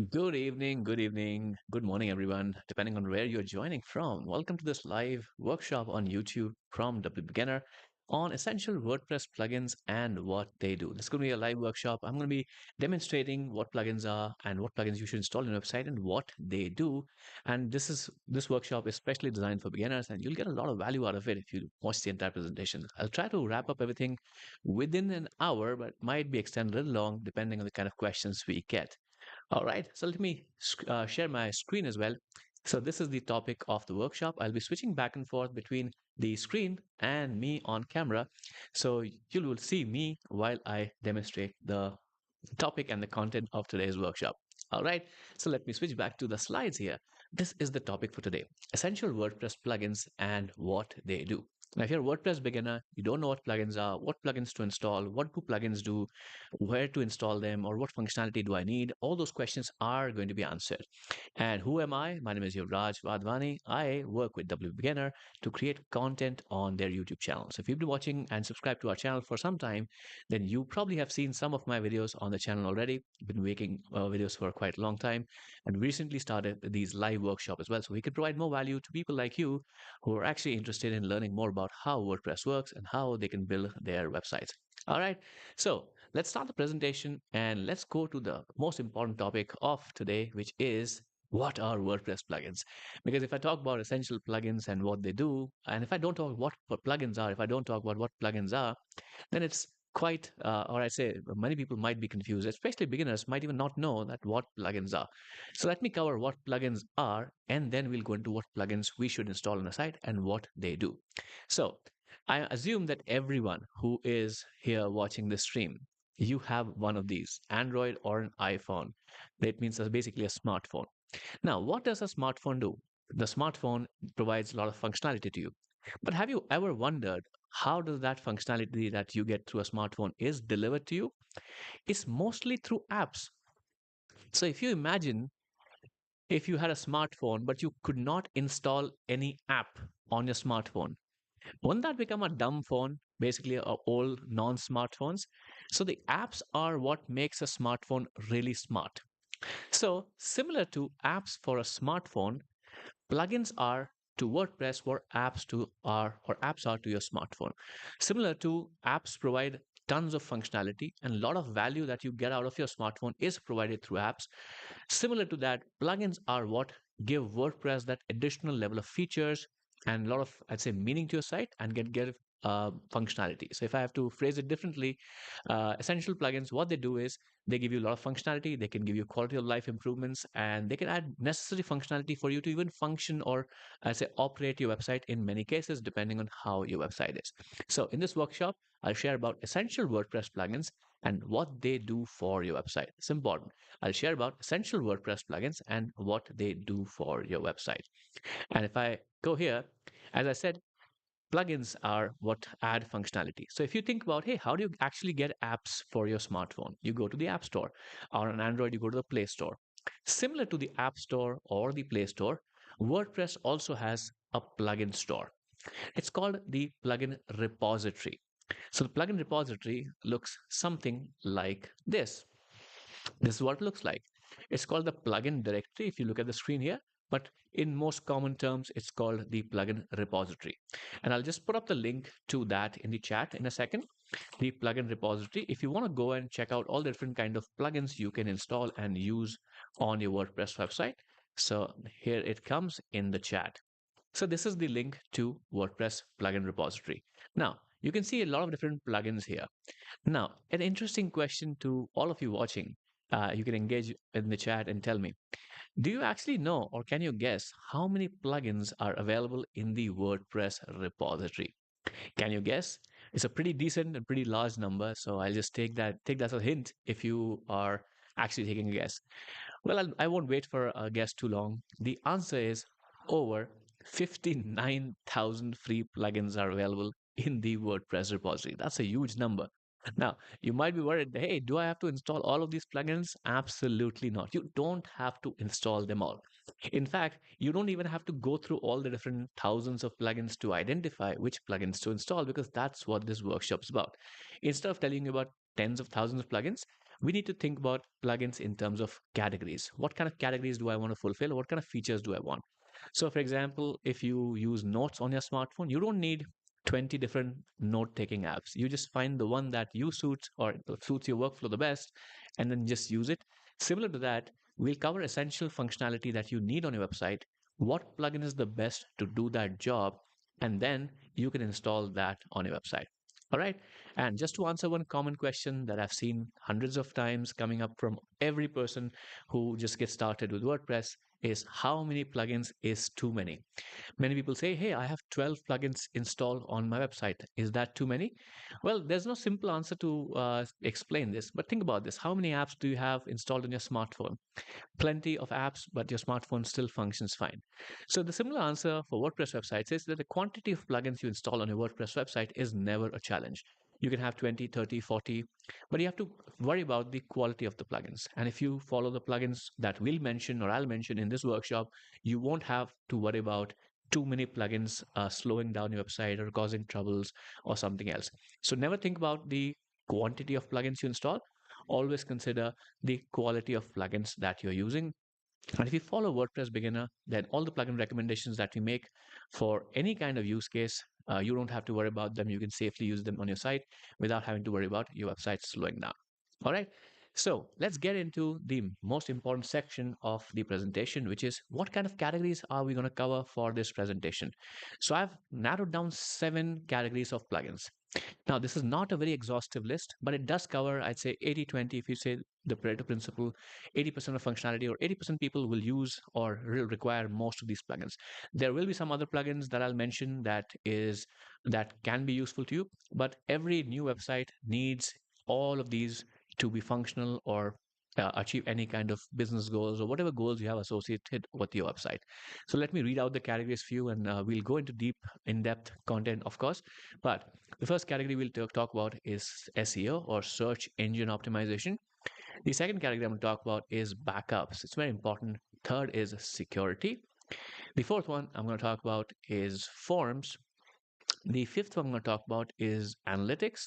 Good evening, good morning, everyone, depending on where you're joining from. Welcome to this live workshop on YouTube from W Beginner on essential WordPress plugins and what they do. This is going to be a live workshop. I'm going to be demonstrating what plugins are and what plugins you should install on your website and what they do. And this workshop is specially designed for beginners, and you'll get a lot of value out of it if you watch the entire presentation. I'll try to wrap up everything within an hour, but might be extended a little long depending on the kind of questions we get. All right, so let me share my screen as well. So this is the topic of the workshop. I'll be switching back and forth between the screen and me on camera. So you will see me while I demonstrate the topic and the content of today's workshop. All right, so let me switch back to the slides here. This is the topic for today: essential WordPress plugins and what they do. Now, if you're a WordPress beginner, you don't know what plugins are, what plugins to install, what do plugins do, where to install them, or what functionality do I need, all those questions are going to be answered. And who am I? My name is Yuvraj Vadvani. I work with W Beginner to create content on their YouTube channel. So if you've been watching and subscribed to our channel for some time, then you probably have seen some of my videos on the channel already. Been making videos for quite a long time, and recently started these live workshops as well, so we can provide more value to people like you who are actually interested in learning more about how WordPress works and how they can build their websites. All right, so let's start the presentation and let's go to the most important topic of today, which is what are WordPress plugins? Because if I talk about essential plugins and what they do, and if I don't talk what plugins are, if I don't talk about what plugins are, then it's quite, or I say many people might be confused, especially beginners might even not know that what plugins are. So let me cover what plugins are, and then we'll go into what plugins we should install on a site and what they do. So I assume that everyone who is here watching this stream, you have one of these, Android or an iPhone. That means that's basically a smartphone. Now, what does a smartphone do? The smartphone provides a lot of functionality to you. But have you ever wondered how does that functionality that you get through a smartphone is delivered to you? It's mostly through apps. So if you imagine if you had a smartphone but you could not install any app on your smartphone, won't that become a dumb phone? Basically, old non-smartphones. So the apps are what makes a smartphone really smart. So similar to apps for a smartphone, plugins are to WordPress what apps are to your smartphone. Similar to apps provide tons of functionality, and a lot of value that you get out of your smartphone is provided through apps. Similar to that, plugins are what give WordPress that additional level of features and a lot of, I'd say, meaning to your site and get functionality. So if I have to phrase it differently, essential plugins, what they do is they give you a lot of functionality, they can give you quality of life improvements, and they can add necessary functionality for you to even function or, I say, operate your website in many cases, depending on how your website is. So in this workshop, I'll share about essential WordPress plugins and what they do for your website. It's important. I'll share about essential WordPress plugins and what they do for your website. And if I go here, as I said, plugins are what add functionality. So if you think about, hey, how do you actually get apps for your smartphone? You go to the App Store, or on Android, you go to the Play Store. Similar to the App Store or the Play Store, WordPress also has a plugin store. It's called the plugin repository. So the plugin repository looks something like this. This is what it looks like. It's called the plugin directory if you look at the screen here, but in most common terms, it's called the plugin repository. And I'll just put up the link to that in the chat in a second. The plugin repository, if you want to go and check out all the different kind of plugins you can install and use on your WordPress website. So here it comes in the chat. So this is the link to WordPress plugin repository. Now, you can see a lot of different plugins here. Now, an interesting question to all of you watching. You can engage in the chat and tell me, do you actually know or can you guess how many plugins are available in the WordPress repository? Can you guess? It's a pretty decent and pretty large number, so I'll just take that as a hint if you are actually taking a guess. Well, I won't wait for a guess too long. The answer is over 59,000 free plugins are available in the WordPress repository. That's a huge number. Now, you might be worried, hey, do I have to install all of these plugins? Absolutely not. You don't have to install them all. In fact, you don't even have to go through all the different thousands of plugins to identify which plugins to install because that's what this workshop is about. Instead of telling you about tens of thousands of plugins, we need to think about plugins in terms of categories. What kind of categories do I want to fulfill? What kind of features do I want? So, for example, if you use notes on your smartphone, you don't need 20 different note taking apps. You just find the one that you suits or suits your workflow the best and then just use it. Similar to that, we'll cover essential functionality that you need on your website, what plugin is the best to do that job, and then you can install that on your website. All right. And just to answer one common question that I've seen hundreds of times coming up from every person who just gets started with WordPress is how many plugins is too many? Many people say, hey, I have 12 plugins installed on my website. Is that too many? Well, there's no simple answer to explain this, but think about this. How many apps do you have installed on your smartphone? Plenty of apps, but your smartphone still functions fine. So the similar answer for WordPress websites is that the quantity of plugins you install on your WordPress website is never a challenge. You can have 20, 30, 40, but you have to worry about the quality of the plugins. And if you follow the plugins that we'll mention or I'll mention in this workshop, you won't have to worry about too many plugins slowing down your website or causing troubles or something else. So never think about the quantity of plugins you install. Always consider the quality of plugins that you're using. And if you follow WordPress Beginner, then all the plugin recommendations that we make for any kind of use case, you don't have to worry about them. You can safely use them on your site without having to worry about your website slowing down. All right. So let's get into the most important section of the presentation, which is what kind of categories are we going to cover for this presentation? So I've narrowed down 7 categories of plugins. Now, this is not a very exhaustive list, but it does cover, I'd say, 80-20. If you say the Pareto principle, 80% of functionality or 80% people will use or will require most of these plugins. There will be some other plugins that I'll mention that can be useful to you, but every new website needs all of these to be functional or achieve any kind of business goals or whatever goals you have associated with your website. So let me read out the categories for you, and we'll go into deep, in-depth content, of course. But the first category we'll talk about is SEO or search engine optimization. The second category I'm going to talk about is backups. It's very important. Third is security. The fourth one I'm going to talk about is forms. The fifth one I'm going to talk about is analytics.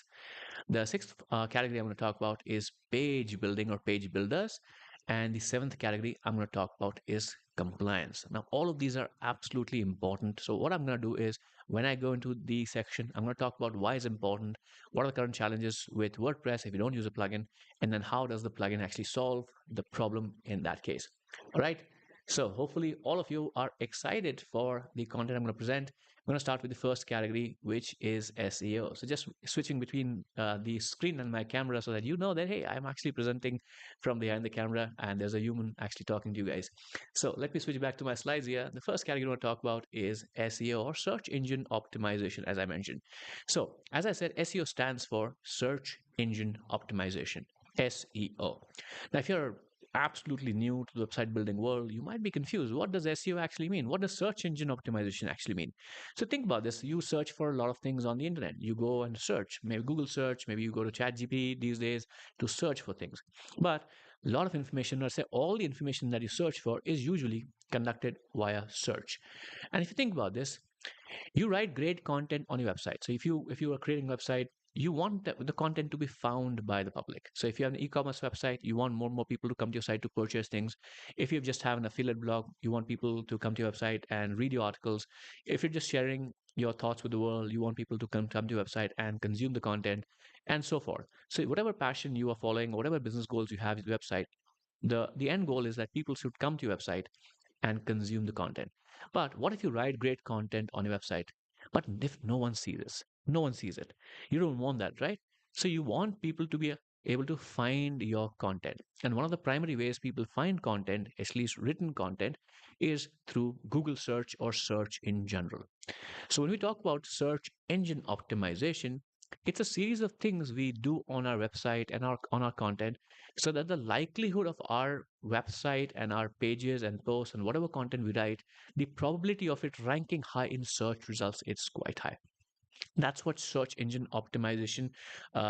The sixth category I'm going to talk about is page building or page builders. And the seventh category I'm going to talk about is compliance. Now, all of these are absolutely important. So what I'm going to do is when I go into the section, I'm going to talk about why it's important, what are the current challenges with WordPress if you don't use a plugin, and then how does the plugin actually solve the problem in that case. All right. So hopefully all of you are excited for the content I'm going to present. I'm going to start with the first category, which is SEO. So just switching between the screen and my camera so that you know that, hey, I'm actually presenting from behind the camera and there's a human actually talking to you guys. So let me switch back to my slides here. The first category I want to talk about is SEO or search engine optimization, as I mentioned. So as I said, SEO stands for search engine optimization, SEO. Now, if you're absolutely new to the website building world, you might be confused. What does SEO actually mean? What does search engine optimization actually mean? So think about this. You search for a lot of things on the internet. You go and search, maybe Google search, maybe you go to ChatGPT these days to search for things. But a lot of information, or say all the information that you search for, is usually conducted via search. And if you think about this, you write great content on your website. So if you are creating a website, you want the content to be found by the public. So if you have an e-commerce website, you want more and more people to come to your site to purchase things. If you just have an affiliate blog, you want people to come to your website and read your articles. If you're just sharing your thoughts with the world, you want people to come to your website and consume the content, and so forth. So whatever passion you are following, or whatever business goals you have with your website, the end goal is that people should come to your website and consume the content. But what if you write great content on your website, but if no one sees this, no one sees it? You don't want that, right? So you want people to be able to find your content. And one of the primary ways people find content, at least written content, is through Google search or search in general. So when we talk about search engine optimization, it's a series of things we do on our website and on our content so that the likelihood of our website and our pages and posts and whatever content we write, the probability of it ranking high in search results is quite high. That's what search engine optimization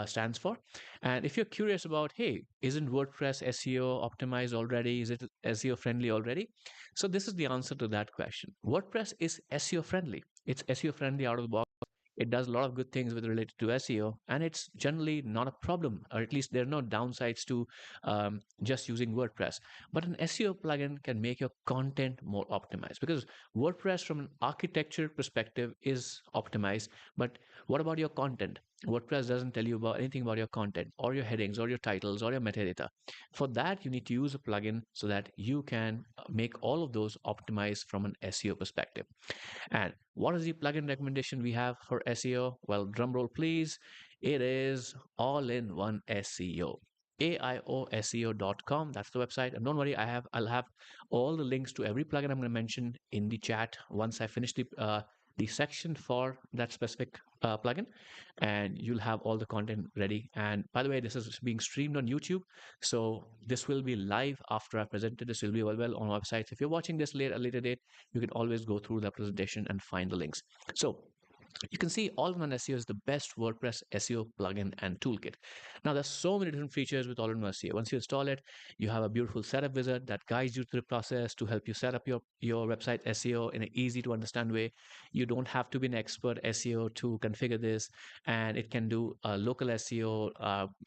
stands for. And if you're curious about, hey, isn't WordPress SEO optimized already? Is it SEO friendly already? So this is the answer to that question. WordPress is SEO friendly. It's SEO friendly out of the box. It does a lot of good things with related to SEO, and it's generally not a problem, or at least there are no downsides to just using WordPress. But an SEO plugin can make your content more optimized, because WordPress, from an architecture perspective, is optimized. But what about your content? WordPress doesn't tell you about anything about your content or your headings or your titles or your metadata. For that, you need to use a plugin so that you can make all of those optimized from an SEO perspective. And what is the plugin recommendation we have for SEO? Well, drum roll please. It is all in one SEO. aioseo.com. That's the website. And don't worry, I'll have all the links to every plugin I'm going to mention in the chat once I finish the section for that specific plugin, and you'll have all the content ready. And by the way, this is being streamed on YouTube, so this will be live after I presented. This will be available on websites. If you're watching this at a later date, you can always go through the presentation and find the links. So you can see All-in-One SEO is the best WordPress SEO plugin and toolkit. Now, there's so many different features with All-in-One SEO. Once you install it, you have a beautiful setup wizard that guides you through the process to help you set up your website SEO in an easy to understand way. You don't have to be an expert SEO to configure this, and it can do local SEO.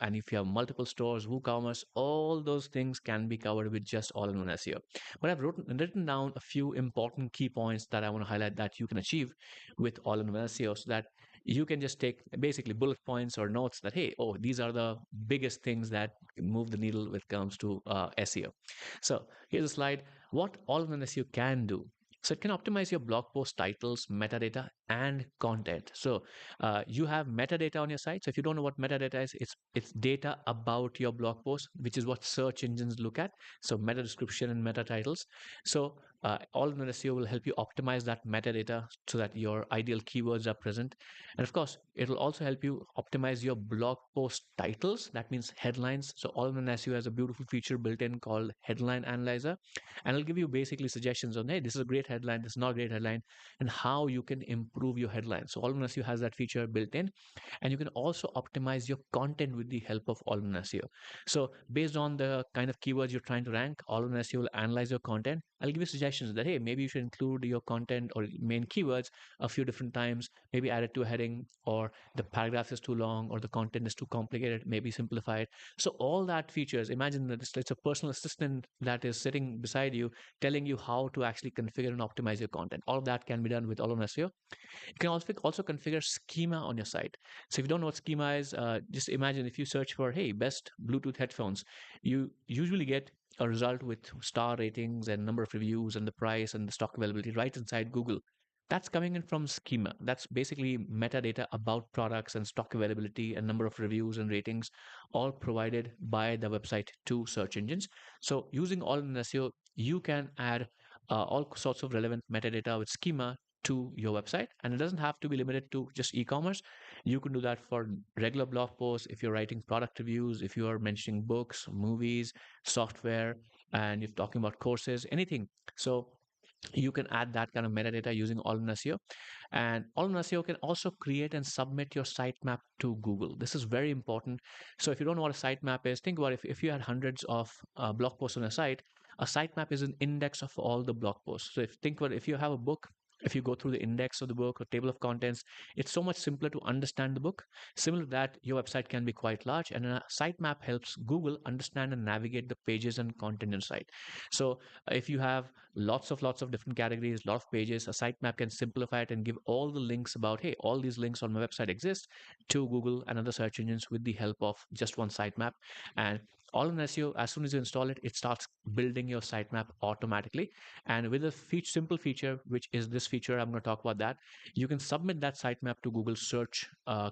And if you have multiple stores, WooCommerce, all those things can be covered with just All-in-One SEO. But I've written down a few important key points that I want to highlight that you can achieve with all-in-one SEO, so that you can just take basically bullet points or notes that, hey, oh, these are the biggest things that move the needle when it comes to SEO. So here's a slide. What all-in-one SEO can do. So it can optimize your blog post titles, metadata, and content. So you have metadata on your site. So if you don't know what metadata is, it's data about your blog post, which is what search engines look at. So meta description and meta titles. So all-in-one SEO will help you optimize that metadata so that your ideal keywords are present. And of course, it will also help you optimize your blog post titles. That means headlines. So all-in-one SEO has a beautiful feature built in called Headline Analyzer, and it'll give you basically suggestions on, hey, this is a great headline, this is not a great headline, and how you can improve your headline. So all-in-one SEO has that feature built in, and you can also optimize your content with the help of all-in-one SEO. So based on the kind of keywords you're trying to rank, all-in-one SEO will analyze your content. I'll give you suggestions that, hey, maybe you should include your content or main keywords a few different times, maybe add it to a heading, or the paragraph is too long, or the content is too complicated, maybe simplify it. So all that features, imagine that it's a personal assistant that is sitting beside you telling you how to actually configure and optimize your content. All of that can be done with all-in-one SEO. You can also configure schema on your site. So if you don't know what schema is, just imagine if you search for, hey, best Bluetooth headphones, you usually get a result with star ratings and number of reviews and the price and the stock availability right inside Google. That's coming in from schema. That's basically metadata about products and stock availability and number of reviews and ratings, all provided by the website to search engines. So using all in SEO, you can add all sorts of relevant metadata with schema to your website, and it doesn't have to be limited to just e-commerce. You can do that for regular blog posts, if you're writing product reviews, if you are mentioning books, movies, software, and if talking about courses, anything. So you can add that kind of metadata using all-in SEO. And all-in SEO can also create and submit your sitemap to Google. This is very important. So if you don't know what a sitemap is, think about if you had hundreds of blog posts on a site, a sitemap is an index of all the blog posts. So think about if you have a book, if you go through the index of the book or table of contents, it's so much simpler to understand the book. Similar to that, your website can be quite large, and a sitemap helps Google understand and navigate the pages and content inside. So if you have lots of different categories, lot of pages, a sitemap can simplify it and give all the links about, hey, all these links on my website exist, to Google and other search engines with the help of just one sitemap. And all in SEO, as soon as you install it, it starts building your sitemap automatically. And with a simple feature, which is this feature, I'm going to talk about that. You can submit that sitemap to Google Search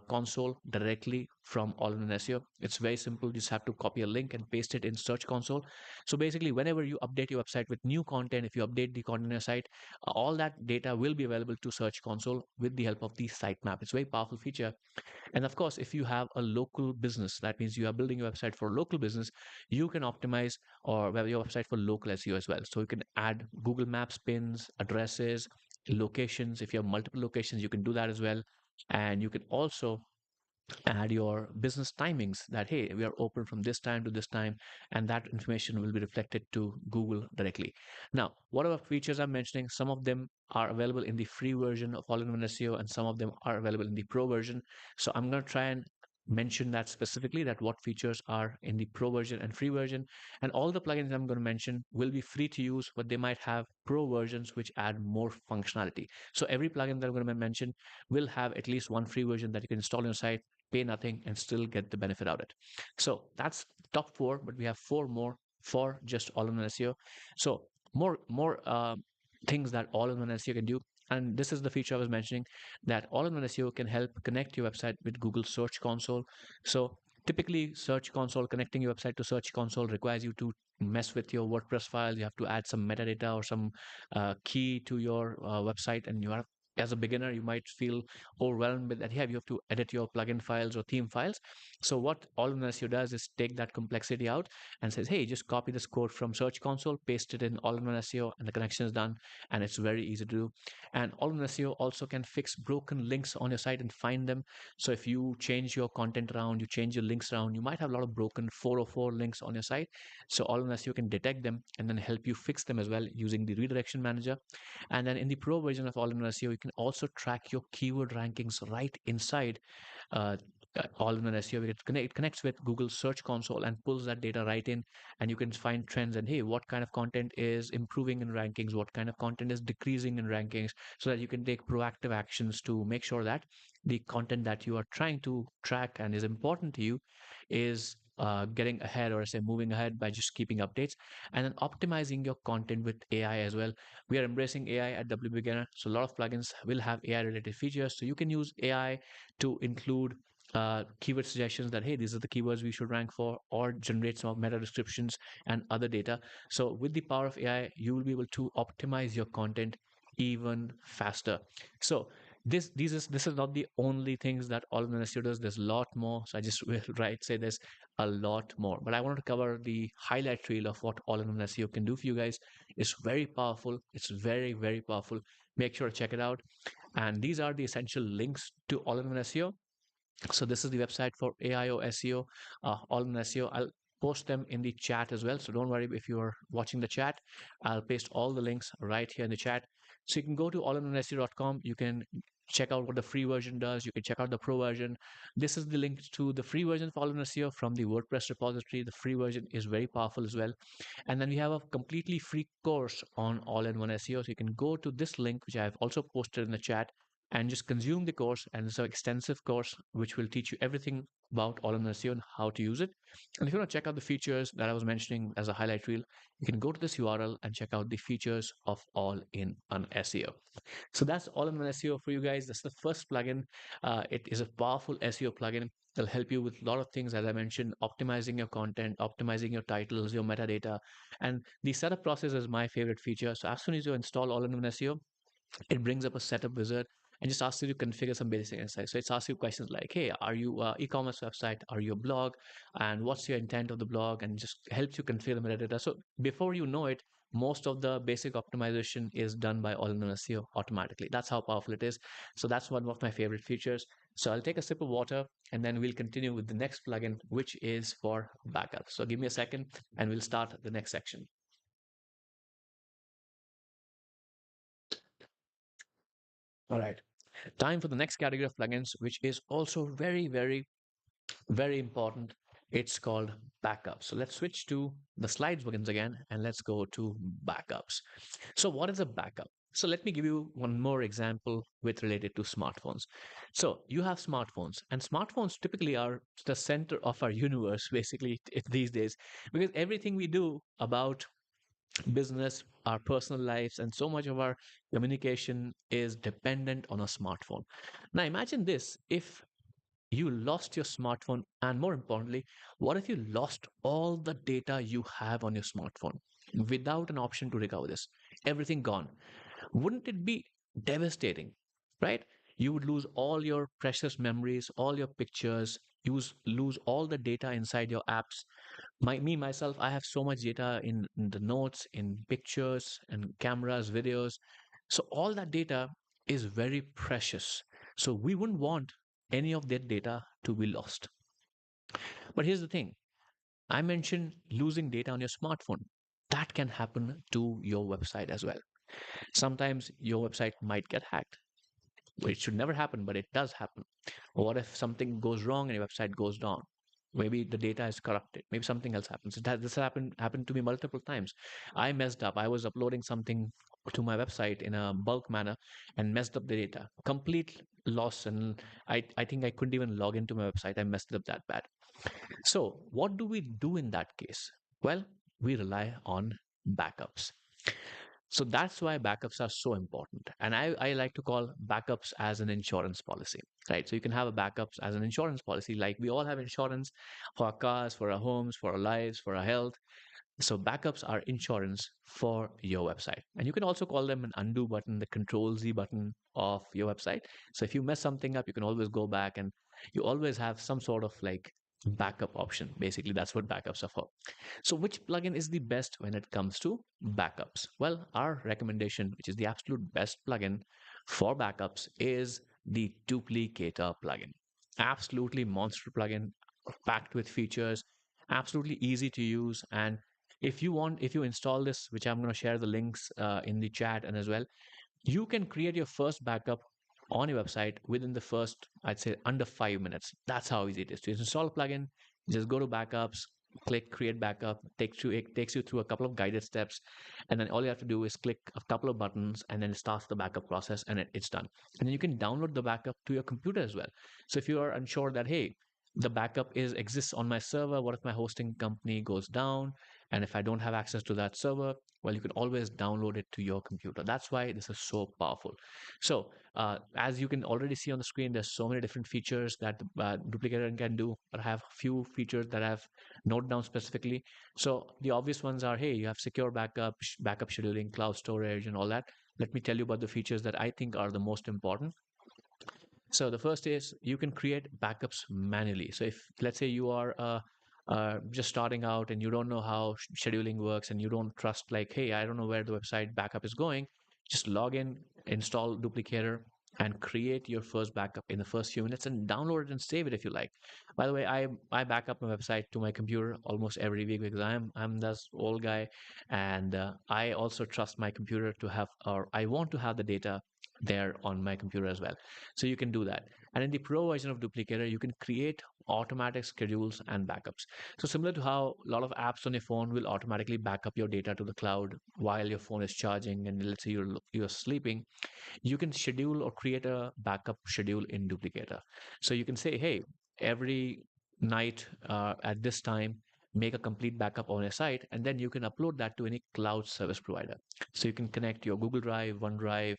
Console directly from all in SEO. It's very simple. You just have to copy a link and paste it in Search Console. So basically, whenever you update your website with new content, if you update the content on your site, all that data will be available to Search Console with the help of the sitemap. It's a very powerful feature. And of course, if you have a local business, that means you are building your website for a local business, you can optimize or web your website for local SEO as well. So you can add Google Maps pins, addresses, locations. If you have multiple locations, you can do that as well. And you can also add your business timings that hey, we are open from this time to this time, and that information will be reflected to Google directly. Now, whatever features I'm mentioning, some of them are available in the free version of all-in-one SEO, and some of them are available in the pro version. So I'm going to try and mention that specifically, that what features are in the pro version and free version. And all the plugins I'm going to mention will be free to use, but they might have pro versions which add more functionality. So every plugin that I'm going to mention will have at least one free version that you can install on your site, pay nothing, and still get the benefit out of it. So that's top four, but we have four more for just all-in-one SEO. So more things that all-in-one SEO can do. And this is the feature I was mentioning, that all-in-one SEO can help connect your website with Google Search Console. So typically, Search Console, connecting your website to Search Console requires you to mess with your WordPress files. You have to add some metadata or some key to your website, and you have, as a beginner, you might feel overwhelmed with that. Yeah, you have to edit your plugin files or theme files. So what all-in-one SEO does is take that complexity out and says, hey, just copy this code from Search Console, paste it in all-in-one SEO, and the connection is done. And it's very easy to do. And all-in-one SEO also can fix broken links on your site and find them. So if you change your content around, you change your links around, you might have a lot of broken 404 links on your site. So all-in-one SEO can detect them and then help you fix them as well using the redirection manager. And then in the pro version of all-in-one SEO, you can also track your keyword rankings right inside uh, all-in-one SEO. It connects with Google Search Console and pulls that data right in, and you can find trends and hey, what kind of content is improving in rankings, what kind of content is decreasing in rankings, so that you can take proactive actions to make sure that the content that you are trying to track and is important to you is getting ahead, or say moving ahead, by just keeping updates. And then optimizing your content with AI as well. We are embracing AI at WBeginner, so a lot of plugins will have AI related features. So you can use AI to include keyword suggestions that hey, these are the keywords we should rank for, or generate some meta descriptions and other data. So with the power of AI, you will be able to optimize your content even faster. So this is not the only things that all-in-one SEO does. There's a lot more. So I just will say there's a lot more, but I wanted to cover the highlight reel of what all-in-one SEO can do for you guys. It's very powerful. It's very, very powerful. Make sure to check it out. And these are the essential links to all-in-one SEO. So this is the website for AIO SEO, all-in SEO. I'll post them in the chat as well. So don't worry if you're watching the chat. I'll paste all the links right here in the chat. So you can go to allinOneSEO.com. You can check out what the free version does. You can check out the pro version. This is the link to the free version of all-in SEO from the WordPress repository. The free version is very powerful as well. And then we have a completely free course on all-in-one SEO. So you can go to this link, which I've also posted in the chat, and just consume the course. And it's an extensive course which will teach you everything about all-in-one SEO and how to use it. And if you want to check out the features that I was mentioning as a highlight reel, you can go to this URL and check out the features of all-in-one SEO. So that's all-in-one SEO for you guys. That's the first plugin. It is a powerful SEO plugin. It'll help you with a lot of things, as I mentioned, optimizing your content, optimizing your titles, your metadata. And the setup process is my favorite feature. So as soon as you install all-in-one SEO, it brings up a setup wizard and just asks you to configure some basic insights. So it's asks you questions like, hey, are you e-commerce website? Are you a blog? And what's your intent of the blog? And just helps you configure the metadata. So before you know it, most of the basic optimization is done by all-in-one SEO automatically. That's how powerful it is. So that's one of my favorite features. So I'll take a sip of water and then we'll continue with the next plugin, which is for backup. So give me a second and we'll start the next section. All right. Time for the next category of plugins, which is also very, very, very important. It's called backups. So let's switch to the slides plugins again, and let's go to backups. So what is a backup? So let me give you one more example with related to smartphones. So you have smartphones, and smartphones typically are the center of our universe, basically, these days, because everything we do about business, our personal lives, and so much of our communication is dependent on a smartphone. Now, imagine this: if you lost your smartphone, and more importantly, what if you lost all the data you have on your smartphone without an option to recover this? Everything gone. Wouldn't it be devastating, right? You would lose all your precious memories, all your pictures, lose all the data inside your apps. Myself, I have so much data in the notes, in pictures and cameras, videos. So all that data is very precious. So we wouldn't want any of their data to be lost. But here's the thing, I mentioned losing data on your smartphone. That can happen to your website as well. Sometimes your website might get hacked. Well, it should never happen, but it does happen. Or what if something goes wrong and your website goes down? Maybe the data is corrupted. Maybe something else happens. This happened to me multiple times. I messed up. I was uploading something to my website in a bulk manner and messed up the data. Complete loss, and I think I couldn't even log into my website. I messed it up that bad. So what do we do in that case? Well, we rely on backups. So that's why backups are so important. And I like to call backups as an insurance policy, right? So you can have a backups as an insurance policy. Like we all have insurance for our cars, for our homes, for our lives, for our health. So backups are insurance for your website. And you can also call them an undo button, the control Z button of your website. So if you mess something up, you can always go back and you always have some sort of like backup option. Basically, that's what backups are for. So which plugin is the best when it comes to backups? Well, our recommendation, which is the absolute best plugin for backups, is the Duplicator plugin. Absolutely monster plugin, packed with features, absolutely easy to use. And if you install this, which I'm going to share the links in the chat and as well, you can create your first backup on your website within the first, I'd say, under 5 minutes. That's how easy it is to install a plugin. Just go to backups, click create backup. It takes you through a couple of guided steps, and then all you have to do is click a couple of buttons, and then it starts the backup process, and it's done. And then you can download the backup to your computer as well. So if you are unsure that, hey, the backup is exists on my server, what if my hosting company goes down, and if I don't have access to that server, well, you can always download it to your computer. That's why this is so powerful. So as you can already see on the screen, there's so many different features that Duplicator can do, but I have a few features that I've noted down specifically. So the obvious ones are, hey, you have secure backup, backup scheduling, cloud storage, and all that. Let me tell you about the features that I think are the most important. So the first is you can create backups manually. So if let's say you are just starting out and you don't know how scheduling works and you don't trust like, hey, I don't know where the website backup is going, just log in, install Duplicator, and create your first backup in the first few minutes and download it and save it if you like. By the way, I back up my website to my computer almost every week because I'm this old guy, and I also trust my computer to have, or I want to have the data there on my computer as well. So you can do that. And in the pro version of Duplicator, you can create automatic schedules and backups. So similar to how a lot of apps on your phone will automatically back up your data to the cloud while your phone is charging, and let's say you're sleeping, you can schedule or create a backup schedule in Duplicator. So you can say, hey, every night at this time, make a complete backup on your site, and then you can upload that to any cloud service provider. So you can connect your Google Drive, OneDrive,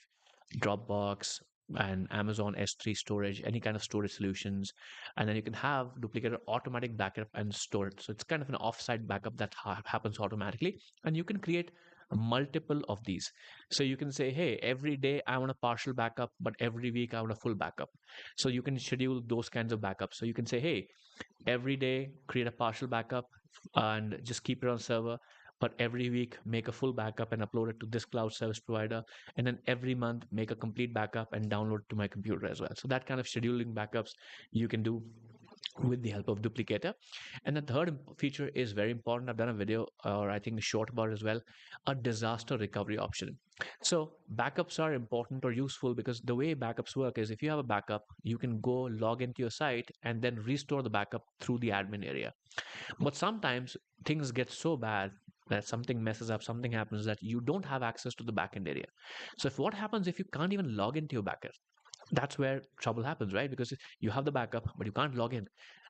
Dropbox, and Amazon S3 storage, any kind of storage solutions. And then you can have Duplicator automatic backup and store it. So it's kind of an offsite backup that happens automatically. And you can create multiple of these. So you can say, hey, every day I want a partial backup, but every week I want a full backup. So you can schedule those kinds of backups. So you can say, hey, every day create a partial backup and just keep it on server, but every week make a full backup and upload it to this cloud service provider, and then every month make a complete backup and download it to my computer as well. So that kind of scheduling backups you can do with the help of Duplicator. And the third feature is very important. I've done a video, or I think a short about it as well, a disaster recovery option. So backups are important or useful because the way backups work is if you have a backup, you can go log into your site and then restore the backup through the admin area. But sometimes things get so bad that something messes up, something happens that you don't have access to the backend area. So if what happens if you can't even log into your backup? That's where trouble happens, right? Because you have the backup, but you can't log in.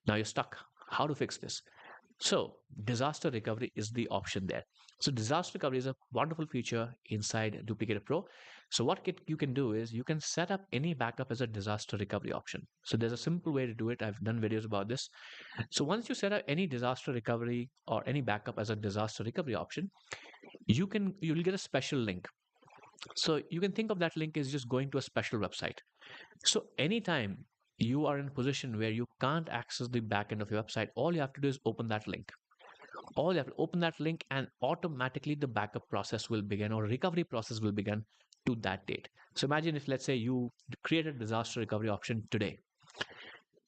Now you're stuck. How to fix this? So disaster recovery is the option there. So disaster recovery is a wonderful feature inside Duplicator Pro. So what you can do is you can set up any backup as a disaster recovery option. So there's a simple way to do it. I've done videos about this. So once you set up any disaster recovery or any backup as a disaster recovery option, you'll get a special link. So you can think of that link as just going to a special website. So anytime you are in a position where you can't access the backend of your website, all you have to do is open that link. All you have to open that link and automatically the backup process will begin or recovery process will begin to that date. So imagine if let's say you create a disaster recovery option today.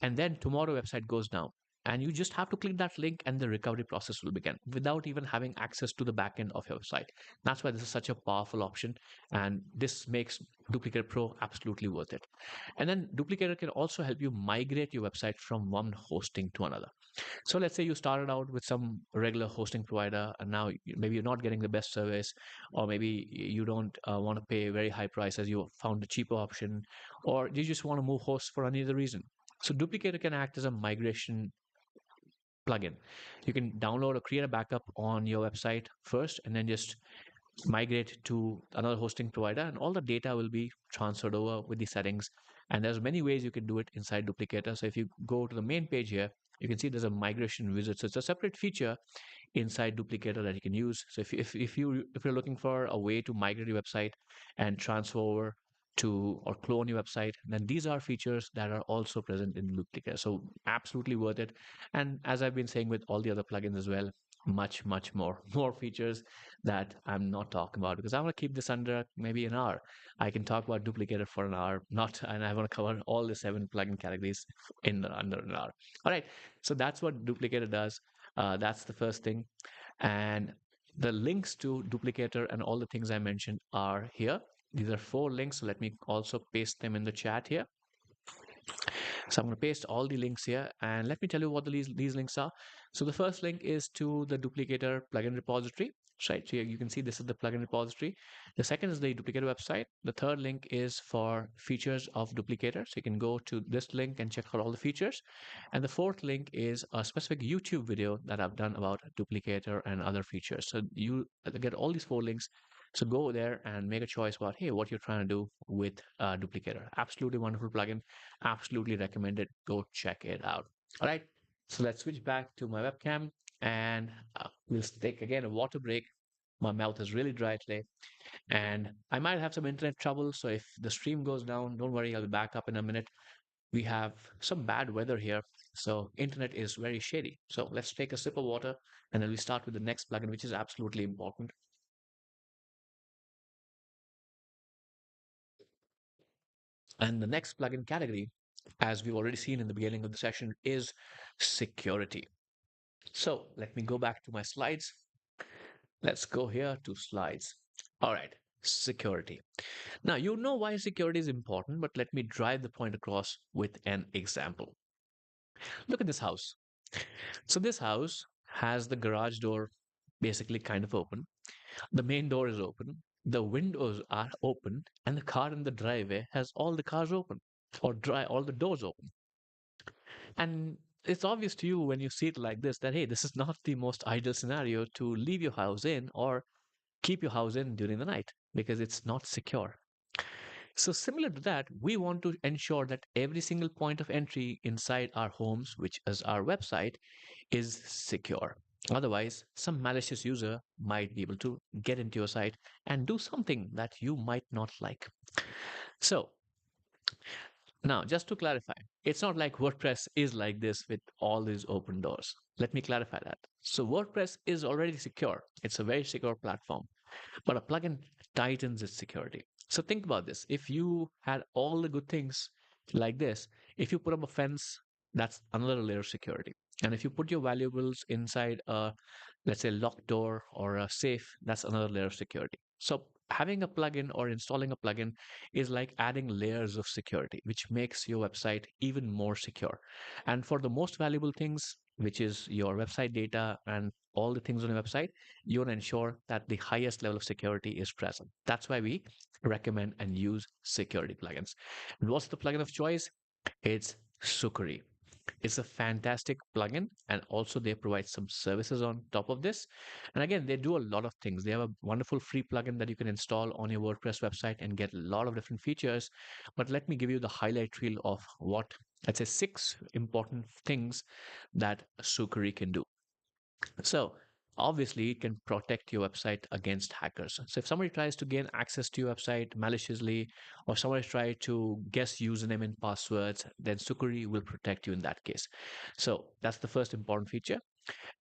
and then tomorrow website goes down. And you just have to click that link and the recovery process will begin without even having access to the backend of your website. That's why this is such a powerful option. And this makes Duplicator Pro absolutely worth it. And then Duplicator can also help you migrate your website from one hosting to another. So let's say you started out with some regular hosting provider, and now maybe you're not getting the best service, or maybe you don't want to pay a very high price as you found a cheaper option, or you just want to move hosts for any other reason. So Duplicator can act as a migration plugin. You can download or create a backup on your website first, and then just migrate to another hosting provider, and all the data will be transferred over with the settings. And there's many ways you can do it inside Duplicator. So if you go to the main page here, you can see there's a migration wizard. So it's a separate feature inside Duplicator that you can use. So if you're looking for a way to migrate your website and transfer over to or clone your website, then these are features that are also present in Duplicator. So absolutely worth it. And as I've been saying with all the other plugins as well, much more features that I'm not talking about because I want to keep this under maybe an hour. I can talk about Duplicator for an hour, not, and I want to cover all the 7 plugin categories in under an hour. All right, so that's what Duplicator does. That's the first thing. And the links to Duplicator and all the things I mentioned are here. These are 4 links. So let me also paste them in the chat here. So I'm going to paste all the links here and let me tell you what these links are. So the first link is to the Duplicator plugin repository. Right, so you can see this is the plugin repository. The second is the Duplicator website. The third link is for features of Duplicator. So you can go to this link and check out all the features. And the fourth link is a specific YouTube video that I've done about Duplicator and other features. So you get all these 4 links. So go there and make a choice about, hey, what you're trying to do with Duplicator. Absolutely wonderful plugin. Absolutely recommend it. Go check it out. All right. So let's switch back to my webcam and we'll take again a water break. My mouth is really dry today and I might have some internet trouble. So if the stream goes down, don't worry, I'll be back up in a minute. We have some bad weather here. So internet is very shady. So let's take a sip of water and then we start with the next plugin, which is absolutely important. And the next plugin category, as we've already seen in the beginning of the session, is security. So let me go back to my slides. Let's go here to slides. All right, security. Now, you know why security is important, but let me drive the point across with an example. Look at this house. So this house has the garage door basically kind of open. The main door is open. The windows are open, and the car in the driveway has all the cars open or all the doors open. And it's obvious to you when you see it like this that, hey, this is not the most ideal scenario to leave your house in or keep your house in during the night because it's not secure. So, similar to that, we want to ensure that every single point of entry inside our homes, which is our website, is secure. Otherwise, some malicious user might be able to get into your site and do something that you might not like. So, now, just to clarify, it's not like WordPress is like this with all these open doors. Let me clarify that. So, WordPress is already secure, it's a very secure platform, but a plugin tightens its security. So, think about this. If you had all the good things like this, if you put up a fence, that's another layer of security. And if you put your valuables inside a, let's say, locked door or a safe, that's another layer of security. So, having a plugin or installing a plugin is like adding layers of security, which makes your website even more secure. And for the most valuable things, which is your website data and all the things on your website, you want to ensure that the highest level of security is present. That's why we recommend and use security plugins. And what's the plugin of choice? It's Sukuri. It's a fantastic plugin, and also they provide some services on top of this. And again, they do a lot of things. They have a wonderful free plugin that you can install on your WordPress website and get a lot of different features. But let me give you the highlight reel of what, let's say, 6 important things that Sukuri can do. So obviously, it can protect your website against hackers. So if somebody tries to gain access to your website maliciously, or somebody tries to guess username and passwords, then Sukuri will protect you in that case. So that's the first important feature.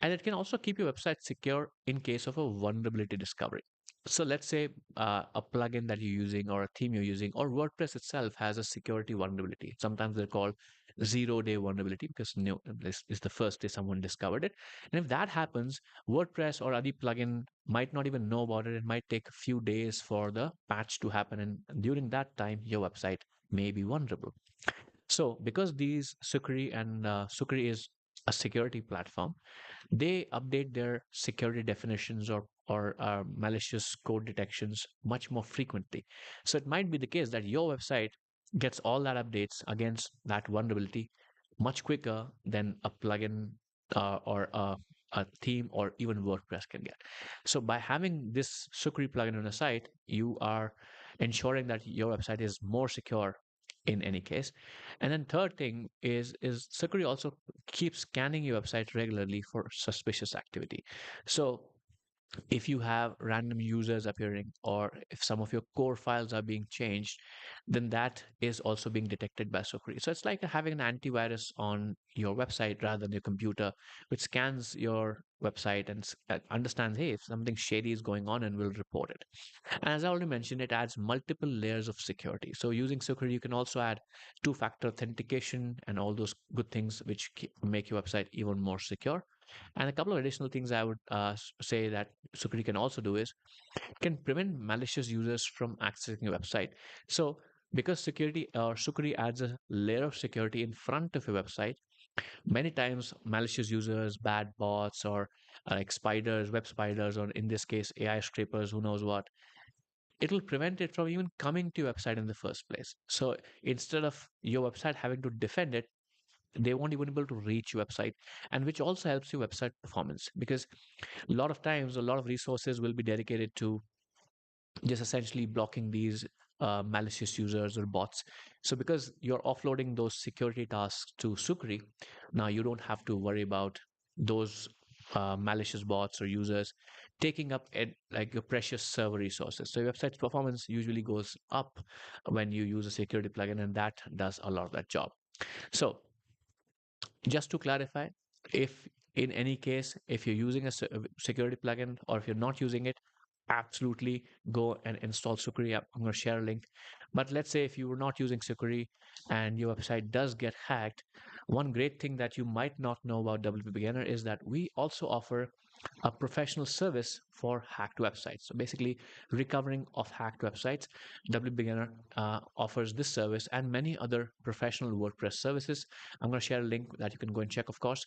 And it can also keep your website secure in case of a vulnerability discovery. So let's say a plugin that you're using or a theme you're using or WordPress itself has a security vulnerability. Sometimes they're called 0-day vulnerability because this is the first day someone discovered it. And if that happens, WordPress or other plugin might not even know about it. It might take a few days for the patch to happen. And during that time, your website may be vulnerable. So because these Sukri and Sukri is a security platform, they update their security definitions or malicious code detections much more frequently. So it might be the case that your website gets all that updates against that vulnerability much quicker than a plugin or a theme or even WordPress can get. So by having this Sukri plugin on a site, you are ensuring that your website is more secure in any case. And then third thing is Sukri also keeps scanning your website regularly for suspicious activity. So if you have random users appearing or if some of your core files are being changed, then that is also being detected by Sukri. So it's like having an antivirus on your website rather than your computer, which scans your website and understands, hey, if something shady is going on and will report it. And as I already mentioned, it adds multiple layers of security. So using Security, you can also add two-factor authentication and all those good things which make your website even more secure. And a couple of additional things I would say that Security can also do is can prevent malicious users from accessing your website. So because security or Sukri adds a layer of security in front of your website, many times malicious users, bad bots, or like spiders, web spiders, or in this case, AI scrapers, who knows what, it'll prevent it from even coming to your website in the first place. So instead of your website having to defend it, they won't even be able to reach your website, and which also helps your website performance because a lot of times a lot of resources will be dedicated to just essentially blocking these malicious users or bots. So because you're offloading those security tasks to Sukri, now you don't have to worry about those malicious bots or users taking up like your precious server resources. So your website's performance usually goes up when you use a security plugin, and that does a lot of that job. So just to clarify, if in any case, if you're using a security plugin or if you're not using it, absolutely go and install Sukri. I'm going to share a link. But let's say if you were not using Sukri and your website does get hacked, one great thing that you might not know about WP Beginner is that we also offer a professional service for hacked websites. So basically, recovering of hacked websites. WP Beginner offers this service and many other professional WordPress services. I'm going to share a link that you can go and check, of course.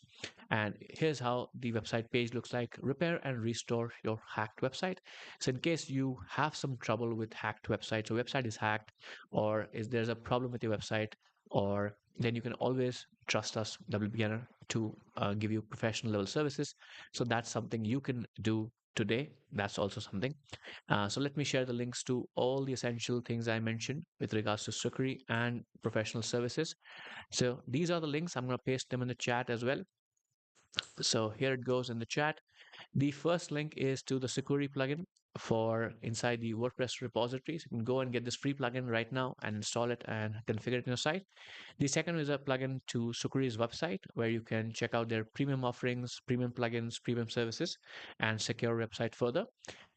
And here's how the website page looks like. Repair and restore your hacked website. So in case you have some trouble with hacked websites, or website is hacked, or is there's a problem with your website, or then you can always trust us, WP Beginner, to give you professional level services. So that's something you can do today. That's also something. So let me share the links to all the essential things I mentioned with regards to Sukri and professional services. So these are the links. I'm going to paste them in the chat as well. So here it goes in the chat. The first link is to the Security plugin for inside the WordPress repositories. You can go and get this free plugin right now and install it and configure it in your site. The second is a plugin to Sukuri's website where you can check out their premium offerings, premium plugins, premium services, and secure your website further.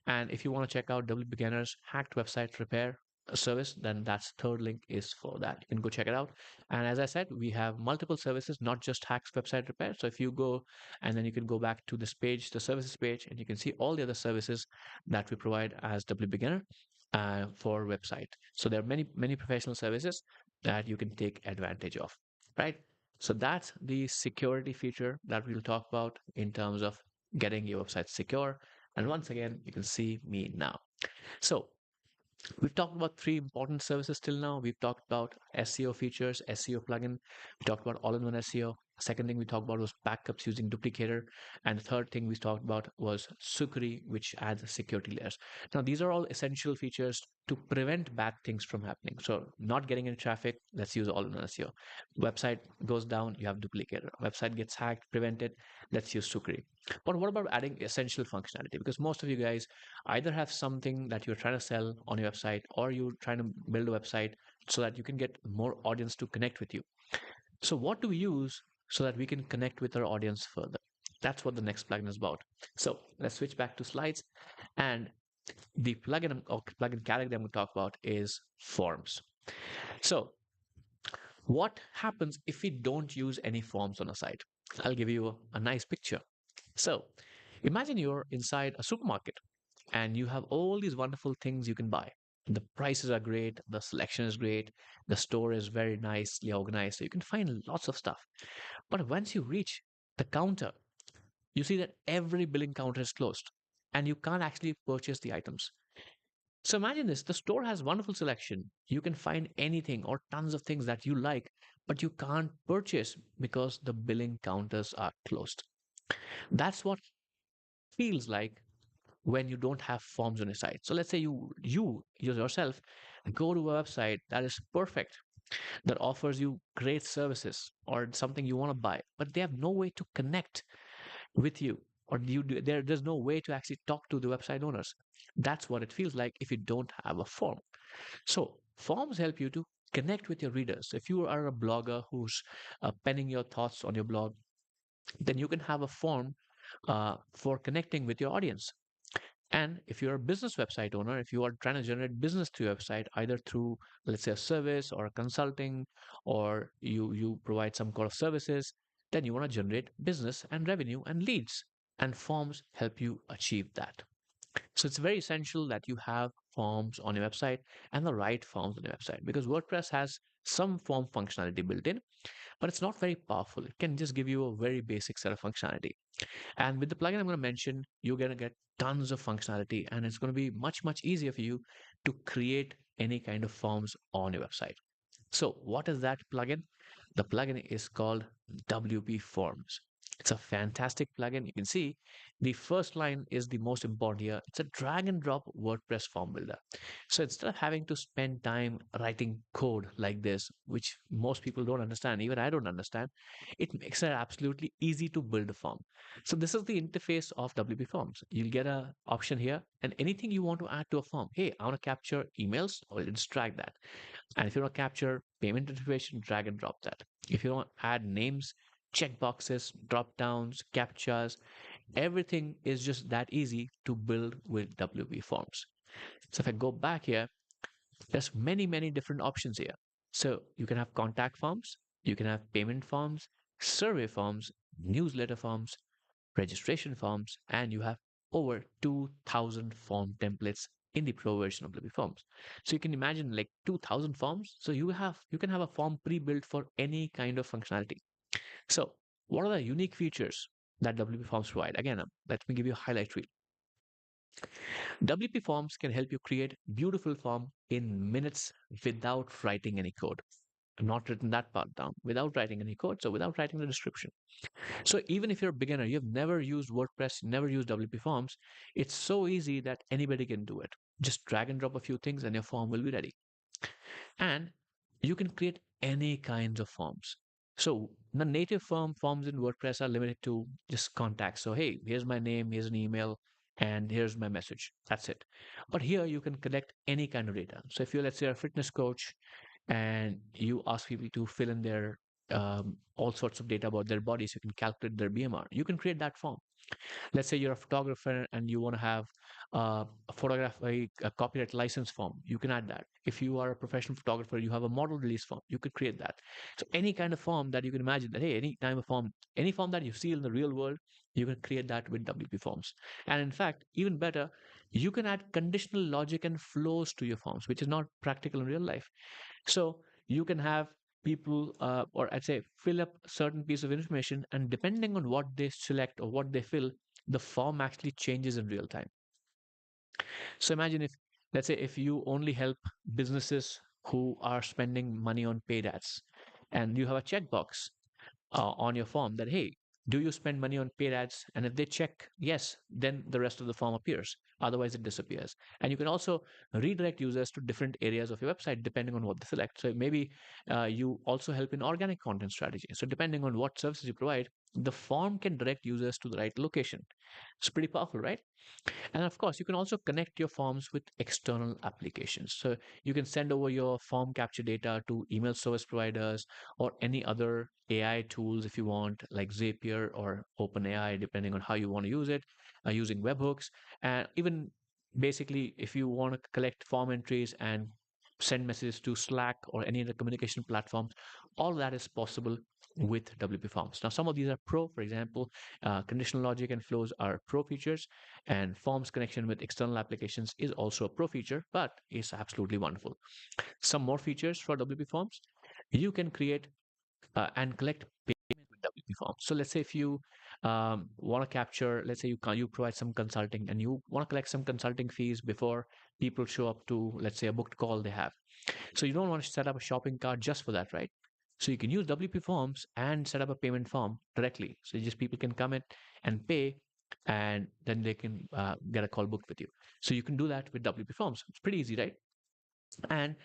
And if you want to check out W Beginner's hacked website repair service, then that's third link is for that. You can go check it out. And as I said, we have multiple services, not just hacks website repair. So if you go and then you can go back to this page, the services page, and you can see all the other services that we provide as W Beginner for website. So there are many professional services that you can take advantage of, right? So that's the security feature that we'll talk about in terms of getting your website secure. And once again, you can see me now. So we've talked about three important services till now. We've talked about SEO features, SEO plugin. We talked about all-in-one SEO. Second thing we talked about was backups using duplicator. And the third thing we talked about was Sukri, which adds security layers. Now, these are all essential features to prevent bad things from happening. So not getting any traffic, let's use all-in-one SEO. Website goes down, you have duplicator. Website gets hacked, prevent it, let's use Sukri. But what about adding essential functionality? Because most of you guys either have something that you're trying to sell on your website or you're trying to build a website so that you can get more audience to connect with you. So what do we use so that we can connect with our audience further? That's what the next plugin is about. So let's switch back to slides. And the plugin or plugin category I'm going to talk about is forms. So What happens if we don't use any forms on a site? I'll give you a nice picture. So imagine you're inside a supermarket and you have all these wonderful things you can buy. The prices are great, the selection is great, the store is very nicely organized, so you can find lots of stuff. But once you reach the counter, you see that every billing counter is closed and you can't actually purchase the items. So imagine this, the store has wonderful selection. You can find anything or tons of things that you like, but you can't purchase because the billing counters are closed. That's what feels like when you don't have forms on your site. So let's say you yourself go to a website that is perfect, that offers you great services or something you want to buy, but they have no way to connect with you, or there's no way to actually talk to the website owners. That's what it feels like if you don't have a form. So forms help you to connect with your readers. If you are a blogger who's penning your thoughts on your blog, then you can have a form for connecting with your audience. And if you're a business website owner, if you are trying to generate business through your website, either through, let's say, a service or a consulting, or you provide some kind of services, then you want to generate business and revenue and leads. And forms help you achieve that. So it's very essential that you have forms on your website and the right forms on your website, because WordPress has some form functionality built in, but it's not very powerful. It can just give you a very basic set of functionality. And with the plugin I'm going to mention, you're going to get tons of functionality, and it's going to be much, much easier for you to create any kind of forms on your website. So, what is that plugin? The plugin is called WP Forms. It's a fantastic plugin. You can see the first line is the most important here. It's a drag and drop WordPress form builder. So instead of having to spend time writing code like this, which most people don't understand, even I don't understand, it makes it absolutely easy to build a form. So this is the interface of WP Forms. You'll get a option here, and anything you want to add to a form. Hey, I want to capture emails, or let's drag that. And if you want to capture payment information, drag and drop that. If you want to add names, checkboxes, drop downs, captchas, everything is just that easy to build with WP Forms. So if I go back here, there's many, many different options here. So you can have contact forms, you can have payment forms, survey forms, newsletter forms, registration forms, and you have over 2,000 form templates in the pro version of WP Forms. So you can imagine like 2,000 forms. So you can have a form pre-built for any kind of functionality. So what are the unique features that WP Forms provide? Again, let me give you a highlight reel. WP Forms can help you create beautiful form in minutes without writing any code. I've not written that part down, without writing any code, so without writing the description. So even if you're a beginner, you've never used WordPress, never used WP Forms, it's so easy that anybody can do it. Just drag and drop a few things and your form will be ready. And you can create any kinds of forms. So the native forms in WordPress are limited to just contacts. So hey, here's my name, here's an email, and here's my message. That's it. But here you can collect any kind of data. So if you're, let's say, a fitness coach and you ask people to fill in their all sorts of data about their bodies, you can calculate their BMR. You can create that form. Let's say you're a photographer and you want to have a photograph a copyright license form. You can add that. If you are a professional photographer, you have a model release form. You could create that. So any kind of form that you can imagine that, hey, any kind of form, any form that you see in the real world, you can create that with WP Forms. And in fact, even better, you can add conditional logic and flows to your forms, which is not practical in real life. So you can have people, or I'd say, fill up a certain piece of information, and depending on what they select or what they fill, the form actually changes in real time. So imagine if, let's say, if you only help businesses who are spending money on paid ads, and you have a checkbox on your form that, hey, do you spend money on paid ads? And if they check yes, then the rest of the form appears. Otherwise, it disappears. And you can also redirect users to different areas of your website depending on what they select. So maybe you also help in organic content strategy. So depending on what services you provide, the form can direct users to the right location. It's pretty powerful, right? And of course, you can also connect your forms with external applications. So you can send over your form capture data to email service providers or any other AI tools if you want, like Zapier or OpenAI, depending on how you want to use it, using webhooks. And even basically, if you want to collect form entries and send messages to Slack or any other communication platforms. All that is possible with WP Forms. Now, some of these are pro. For example, conditional logic and flows are pro features, and forms connection with external applications is also a pro feature, but it's absolutely wonderful. Some more features for WP Forms: you can create and collect payment with WP Forms. So let's say if you want to capture, let's say you provide some consulting and you want to collect some consulting fees before people show up to, let's say, a booked call they have. So you don't want to set up a shopping cart just for that, right? So you can use WP Forms and set up a payment form directly. So just people can come in and pay, and then they can get a call booked with you. So you can do that with WP Forms. It's pretty easy, right? And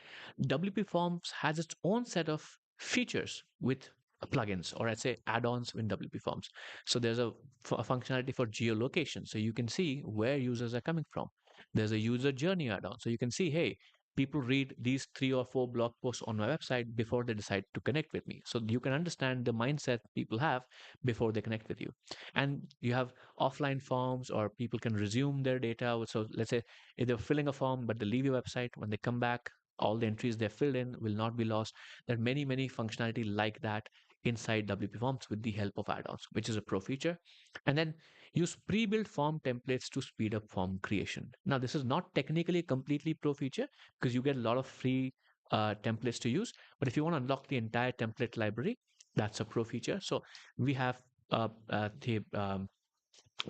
WP Forms has its own set of features with plugins, or I'd say add-ons in WP Forms. So there's a functionality for geolocation, so you can see where users are coming from. There's a user journey add-on, so you can see, hey, people read these 3 or 4 blog posts on my website before they decide to connect with me. So you can understand the mindset people have before they connect with you. And you have offline forms, or people can resume their data. So let's say if they're filling a form but they leave your website, when they come back, all the entries they filled in will not be lost. There are many functionality like that inside WP Forms with the help of add-ons, which is a pro feature. And then use pre-built form templates to speed up form creation. Now, this is not technically a completely pro feature because you get a lot of free templates to use. But if you want to unlock the entire template library, that's a pro feature. So we have the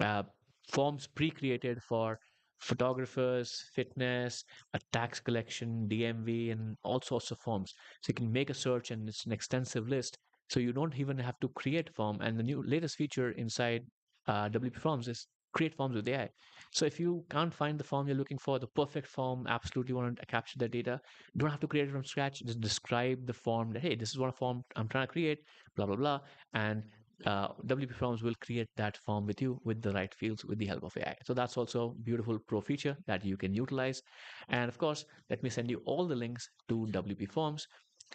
uh, forms pre-created for photographers, fitness, a tax collection, DMV, and all sorts of forms. So you can make a search and it's an extensive list. So you don't even have to create form. And the new latest feature inside WP Forms is create forms with AI. So if you can't find the form you're looking for, the perfect form, absolutely want to capture the data, you don't have to create it from scratch. Just describe the form that, hey, this is what a form I'm trying to create, blah, blah, blah. And WP Forms will create that form with you with the right fields with the help of AI. So that's also a beautiful pro feature that you can utilize. And of course, let me send you all the links to WP Forms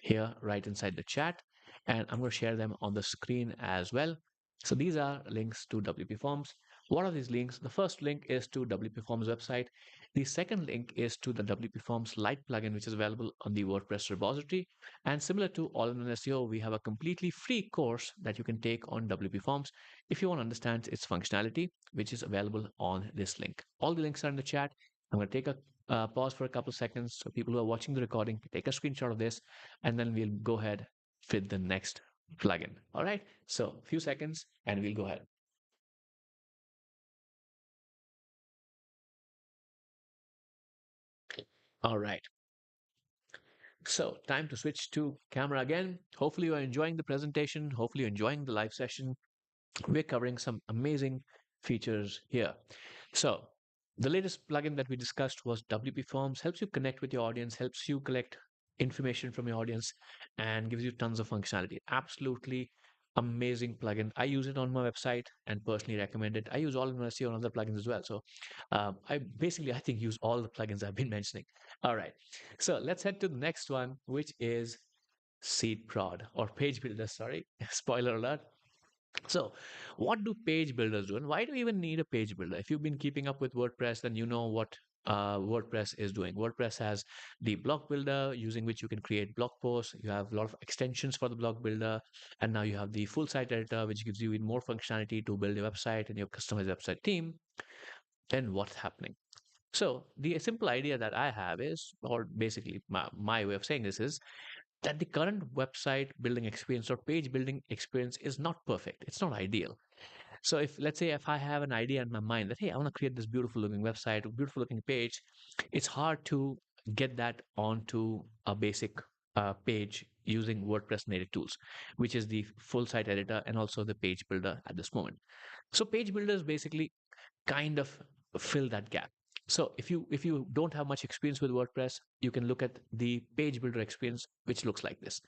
here right inside the chat. And I'm going to share them on the screen as well. So these are links to WP Forms. What are these links? The first link is to WP Forms website. The second link is to the WP Forms Lite plugin, which is available on the WordPress repository. And similar to All-in-One SEO, we have a completely free course that you can take on WP Forms if you want to understand its functionality, which is available on this link. All the links are in the chat. I'm going to take a pause for a couple of seconds so people who are watching the recording can take a screenshot of this, and then we'll go ahead with the next plugin. All right. So a few seconds and we'll go ahead. All right. So time to switch to camera again. Hopefully you are enjoying the presentation. Hopefully you're enjoying the live session. We're covering some amazing features here. So the latest plugin that we discussed was WP Forms. Helps you connect with your audience, helps you collect information from your audience, and gives you tons of functionality. Absolutely amazing plugin. I use it on my website and personally recommend it. I use all in SEO on other plugins as well. So I think use all the plugins I've been mentioning. All right. So let's head to the next one, which is Seed Prod or Page Builder. Sorry, spoiler alert. So, what do page builders do, and why do you even need a page builder? If you've been keeping up with WordPress, then you know what WordPress is doing. WordPress has the block builder using which you can create blog posts. You have a lot of extensions for the blog builder, and now you have the full site editor, which gives you even more functionality to build your website and your customized website theme. Then what's happening? So, the simple idea that I have is, or basically my way of saying this is, that the current website building experience or page building experience is not perfect. It's not ideal. So if let's say if I have an idea in my mind that, hey, I want to create this beautiful looking website, a beautiful looking page, it's hard to get that onto a basic page using WordPress native tools, which is the full site editor and also the page builder at this moment. So page builders basically kind of fill that gap. So if you don't have much experience with WordPress, you can look at the page builder experience, which looks like this.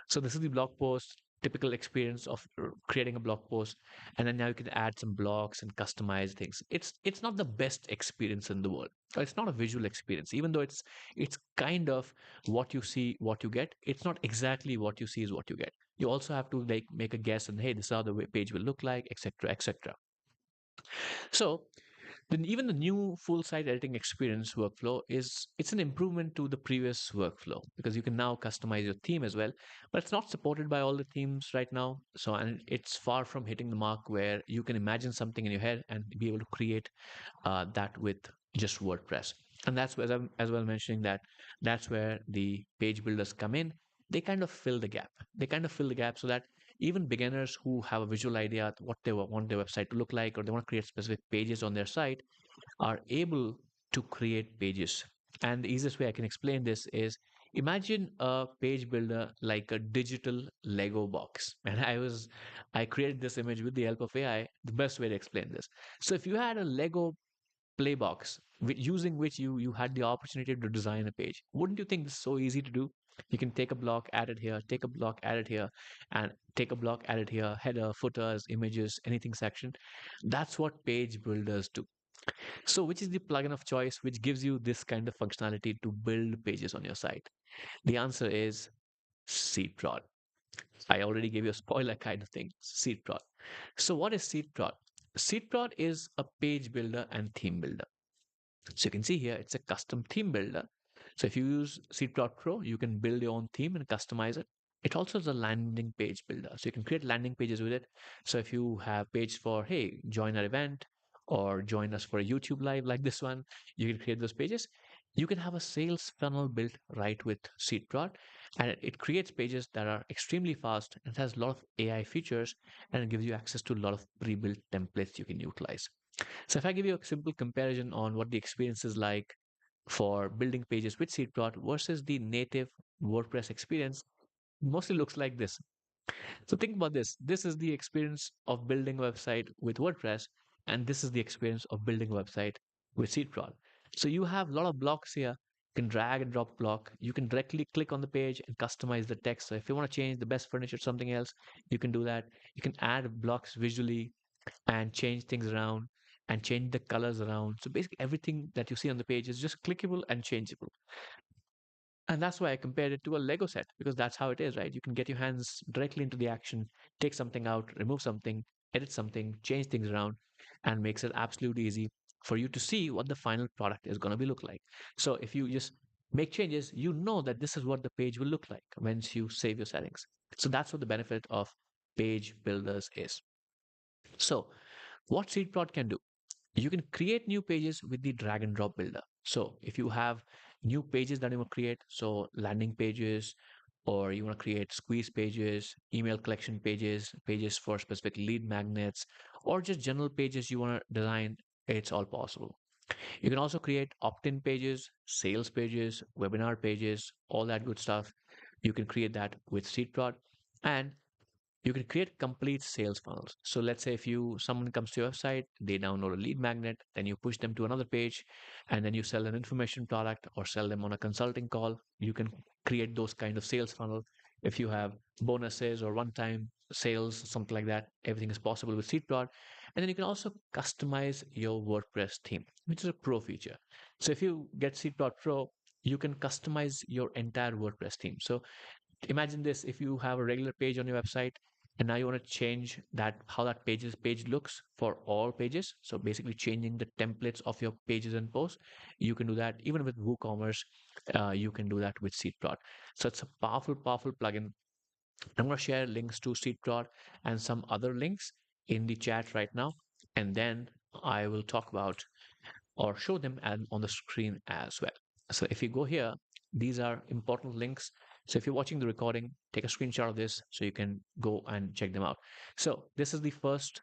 So this is the blog post, typical experience of creating a blog post, and then now you can add some blocks and customize things. It's not the best experience in the world. It's not a visual experience, even though it's kind of what you see, what you get. It's not exactly what you see is what you get. You also have to like make a guess and hey, this is how the page will look like, etc., etc. So Then even the new full site editing experience workflow is it's an improvement to the previous workflow because you can now customize your theme as well, but it's not supported by all the themes right now. So and it's far from hitting the mark where you can imagine something in your head and be able to create that with just WordPress. And that's where I'm as well mentioning that that's where the page builders come in. They kind of fill the gap. They kind of fill the gap so that even beginners who have a visual idea of what they want their website to look like, or they want to create specific pages on their site, are able to create pages. And the easiest way I can explain this is imagine a page builder like a digital Lego box. And I created this image with the help of AI, the best way to explain this. So if you had a Lego playbox using which you had the opportunity to design a page, wouldn't you think this is so easy to do? You can take a block, add it here, take a block, add it here, and take a block, add it here, header, footers, images, anything section. That's what page builders do. So which is the plugin of choice which gives you this kind of functionality to build pages on your site? The answer is SeedProd. I already gave you a spoiler kind of thing, SeedProd. So what is SeedProd? SeedProd is a page builder and theme builder. So you can see here, it's a custom theme builder. So if you use Seed.Pro, Pro, you can build your own theme and customize it. It also is a landing page builder. So you can create landing pages with it. So if you have page for, hey, join our event or join us for a YouTube live like this one, you can create those pages. You can have a sales funnel built right with SeedProd, and it creates pages that are extremely fast and has a lot of AI features, and it gives you access to a lot of pre-built templates you can utilize. So if I give you a simple comparison on what the experience is like for building pages with Seedplot versus the native WordPress experience, mostly looks like this. So think about this. This is the experience of building a website with WordPress, and this is the experience of building a website with Seedplot. So you have a lot of blocks here. You can drag and drop block. You can directly click on the page and customize the text. So if you want to change the best furniture to something else, you can do that. You can add blocks visually and change things around and change the colors around. So basically everything that you see on the page is just clickable and changeable. And that's why I compared it to a Lego set because that's how it is, right? You can get your hands directly into the action, take something out, remove something, edit something, change things around, and makes it absolutely easy for you to see what the final product is going to be look like. So if you just make changes, you know that this is what the page will look like once you save your settings. So that's what the benefit of page builders is. So what SeedProd can do, you can create new pages with the drag and drop builder. So if you have new pages that you want to create, so landing pages, or you want to create squeeze pages, email collection pages, pages for specific lead magnets, or just general pages you want to design, it's all possible. You can also create opt-in pages, sales pages, webinar pages, all that good stuff. You can create that with SeedProd. And you can create complete sales funnels. So let's say if you someone comes to your website, they download a lead magnet, then you push them to another page, and then you sell an information product or sell them on a consulting call. You can create those kind of sales funnel. If you have bonuses or one-time sales, something like that, everything is possible with SeedProd. And then you can also customize your WordPress theme, which is a pro feature. So if you get SeedProd Pro, you can customize your entire WordPress theme. So imagine this, if you have a regular page on your website and now you want to change that how that page looks for all pages, so basically changing the templates of your pages and posts, you can do that even with WooCommerce. You can do that with SeedProd. So it's a powerful plugin. I'm going to share links to SeedProd and some other links in the chat right now, and then I will talk about or show them on the screen as well. So if you go here, these are important links. So if you're watching the recording, take a screenshot of this so you can go and check them out. So this is the first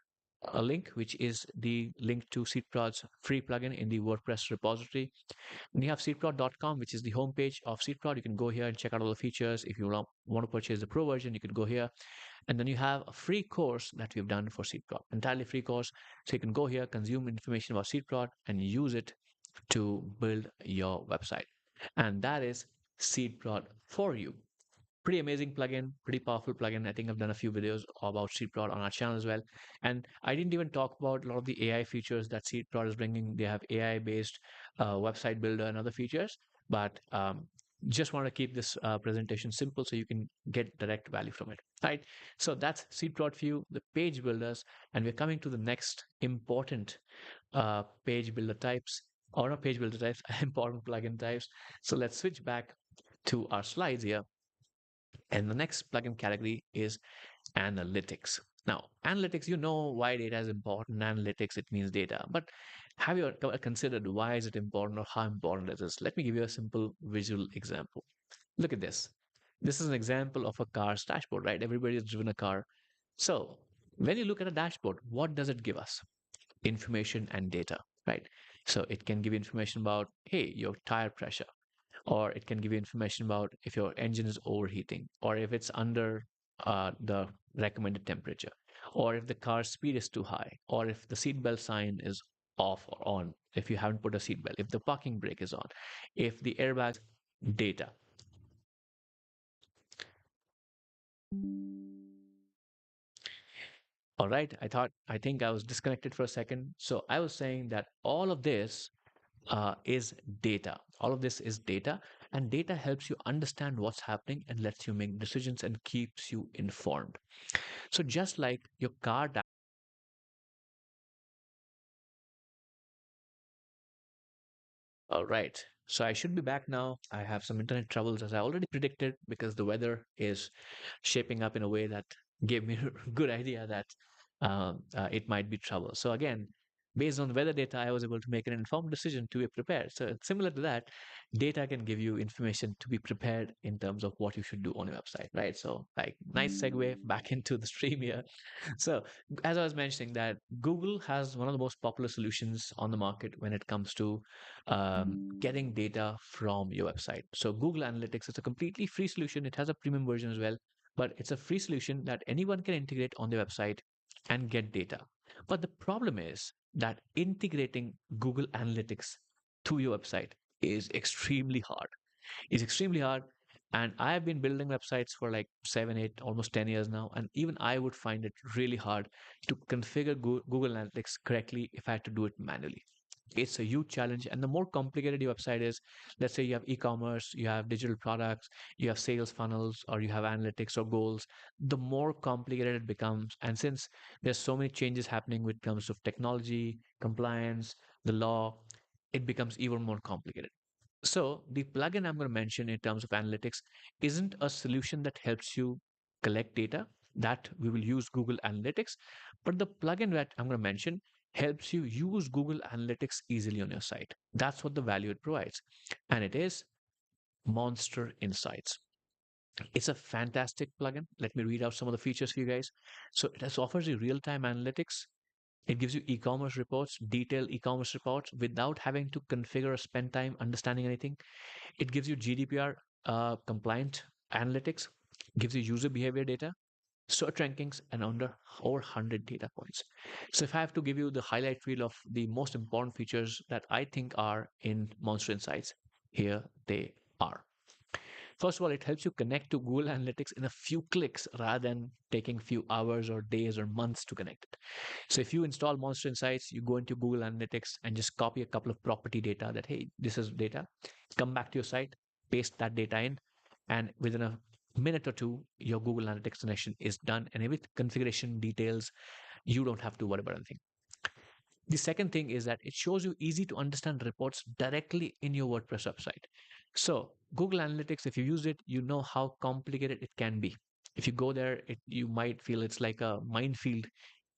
link, which is the link to Seedprod's free plugin in the WordPress repository. And you have seedprod.com, which is the homepage of Seedprod. You can go here and check out all the features. If you want to purchase the pro version, you can go here. And then you have a free course that we've done for Seedprod, entirely free course. So you can go here, consume information about Seedprod, and use it to build your website. And that is Seedprod for you. Pretty amazing plugin, pretty powerful plugin. I think I've done a few videos about Seedprod on our channel as well. And I didn't even talk about a lot of the AI features that Seedprod is bringing. They have AI-based website builder and other features. But just want to keep this presentation simple so you can get direct value from it, right? So that's seed plot view, the page builders, and we're coming to the next important page builder types, or not page builder types, important plugin types. So let's switch back to our slides here. And the next plugin category is analytics. Now, analytics, you know why data is important. Analytics, it means data. But have you considered why is it important or how important it is? Let me give you a simple visual example. Look at this. This is an example of a car's dashboard, right? Everybody has driven a car. So when you look at a dashboard, what does it give us? Information and data, right? So it can give you information about, hey, your tire pressure, or it can give you information about if your engine is overheating, or if it's under the recommended temperature, or if the car speed is too high, or if the seatbelt sign is off or on, if you haven't put a seatbelt, if the parking brake is on, if the airbags, data. All right, I think I was disconnected for a second. So I was saying that all of this is data. All of this is data, and data helps you understand what's happening and lets you make decisions and keeps you informed. So just like your car. All right. So I should be back now. I have some internet troubles as I already predicted because the weather is shaping up in a way that gave me a good idea that it might be trouble. So again, based on weather data, I was able to make an informed decision to be prepared. So it's similar to that, data can give you information to be prepared in terms of what you should do on your website, right? So like nice segue back into the stream here. So, as I was mentioning, that Google has one of the most popular solutions on the market when it comes to getting data from your website. So, Google Analytics is a completely free solution. It has a premium version as well, but it's a free solution that anyone can integrate on their website and get data. But the problem is that integrating Google Analytics to your website is extremely hard. It's extremely hard. And I've been building websites for like 7, 8, almost 10 years now. And even I would find it really hard to configure Google Analytics correctly if I had to do it manually. It's a huge challenge. And the more complicated your website is, let's say you have e-commerce, you have digital products, you have sales funnels, or you have analytics or goals, the more complicated it becomes. And since there's so many changes happening with terms of technology, compliance, the law, it becomes even more complicated. So the plugin I'm going to mention in terms of analytics isn't a solution that helps you collect data that we will use Google Analytics, but the plugin that I'm going to mention helps you use Google Analytics easily on your site. That's what the value it provides. And it is Monster Insights. It's a fantastic plugin. Let me read out some of the features for you guys. So it has offers you real-time analytics. It gives you e-commerce reports, detailed e-commerce reports without having to configure or spend time understanding anything. It gives you GDPR compliant analytics, gives you user behavior data, search rankings, and under over 100 data points. So if I have to give you the highlight reel of the most important features that I think are in Monster Insights, here they are. First of all, it helps you connect to Google Analytics in a few clicks rather than taking few hours or days or months to connect it. So if you install Monster Insights, you go into Google Analytics and just copy a couple of property data that, hey, this is data, come back to your site, paste that data in, and within a minute or two, your Google Analytics connection is done. And with configuration details, you don't have to worry about anything. The second thing is that it shows you easy to understand reports directly in your WordPress website. So Google Analytics, if you use it, you know how complicated it can be. If you go there, you might feel it's like a minefield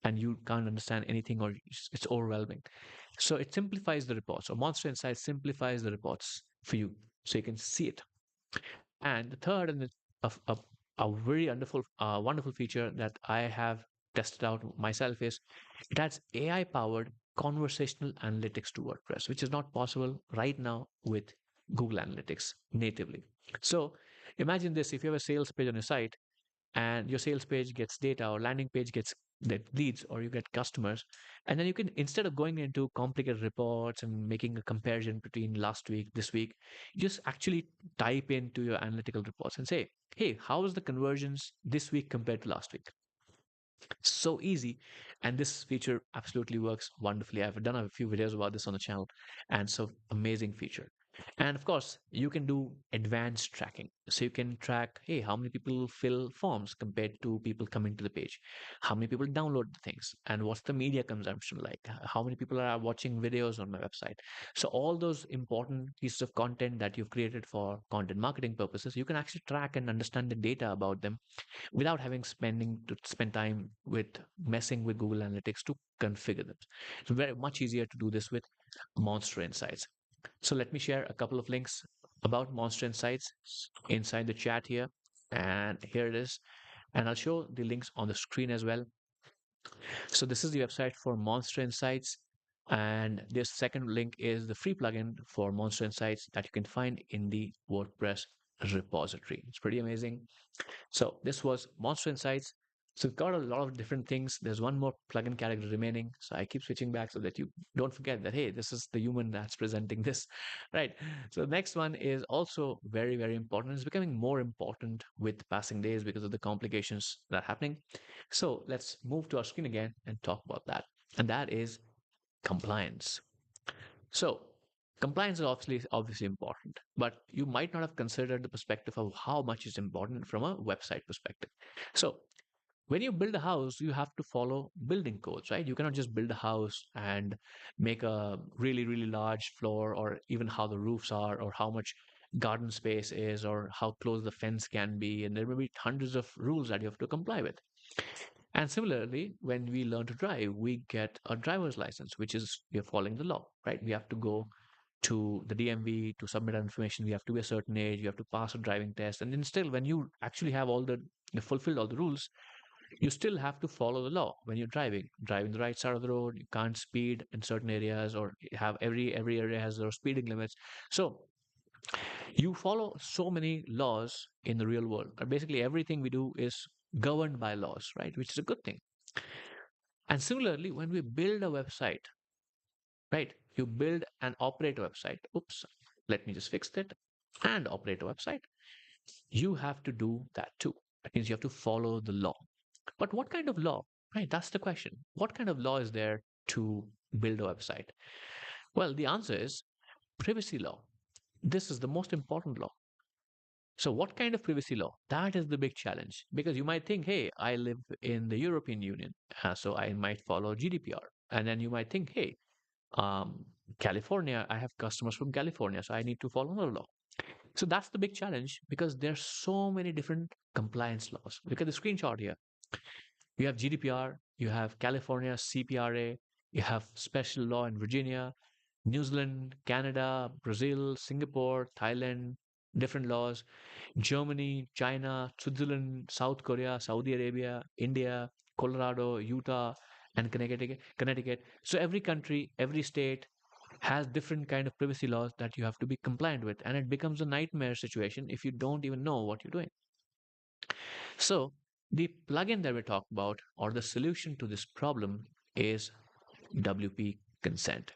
and you can't understand anything or it's overwhelming. So it simplifies the reports, or Monster Insights simplifies the reports for you so you can see it. And the third and a very wonderful feature that I have tested out myself is it adds AI powered conversational analytics to WordPress, which is not possible right now with Google Analytics natively. So imagine this, if you have a sales page on your site and your sales page gets data or landing page gets that leads or you get customers, and then you can, instead of going into complicated reports and making a comparison between last week this week, you just actually type into your analytical reports and say, hey, how is the conversions this week compared to last week? So easy. And this feature absolutely works wonderfully. I've done a few videos about this on the channel, and so amazing feature. And of course, you can do advanced tracking. So you can track, hey, how many people fill forms compared to people coming to the page? How many people download the things? And what's the media consumption like? How many people are watching videos on my website? So all those important pieces of content that you've created for content marketing purposes, you can actually track and understand the data about them without having spending to spend time with messing with Google Analytics to configure them. It's very much easier to do this with Monster Insights. So let me share a couple of links about Monster Insights inside the chat here. And here it is. And I'll show the links on the screen as well. So this is the website for Monster Insights. And this second link is the free plugin for Monster Insights that you can find in the WordPress repository. It's pretty amazing. So this was Monster Insights. So we've got a lot of different things. There's one more plugin category remaining. So I keep switching back so that you don't forget that, hey, this is the human that's presenting this, right? So the next one is also very, very important. It's becoming more important with passing days because of the complications that are happening. So let's move to our screen again and talk about that. And that is compliance. So compliance is obviously important, but you might not have considered the perspective of how much is important from a website perspective. So when you build a house, you have to follow building codes, right? You cannot just build a house and make a really, really large floor, or even how the roofs are, or how much garden space is, or how close the fence can be. And there may be hundreds of rules that you have to comply with. And similarly, when we learn to drive, we get a driver's license, which is we are following the law, right? We have to go to the DMV to submit our information. We have to be a certain age. You have to pass a driving test, and then still, when you actually have all the you fulfilled all the rules, you still have to follow the law when you're driving the right side of the road. You can't speed in certain areas, or have every area has their speeding limits. So you follow so many laws in the real world. Basically, everything we do is governed by laws, right? Which is a good thing. And similarly, when we build a website, right? You build and operate a website. Oops, let me just fix that. And operate a website. You have to do that too. That means you have to follow the law. But what kind of law? Right, that's the question. What kind of law is there to build a website? Well, the answer is privacy law. This is the most important law. So, what kind of privacy law? That is the big challenge, because you might think, hey, I live in the European Union, so I might follow GDPR. And then you might think, hey, um, California, I have customers from California, so I need to follow another law. So that's the big challenge, because there's so many different compliance laws. Look at the screenshot here. You have GDPR, you have California CPRA, you have special law in Virginia, New Zealand, Canada, Brazil, Singapore, Thailand, different laws, Germany, China, Switzerland, South Korea, Saudi Arabia, India, Colorado, Utah, and Connecticut. So every country, every state has different kind of privacy laws that you have to be compliant with, and it becomes a nightmare situation if you don't even know what you're doing. So the plugin that we talk about, or the solution to this problem, is WP Consent.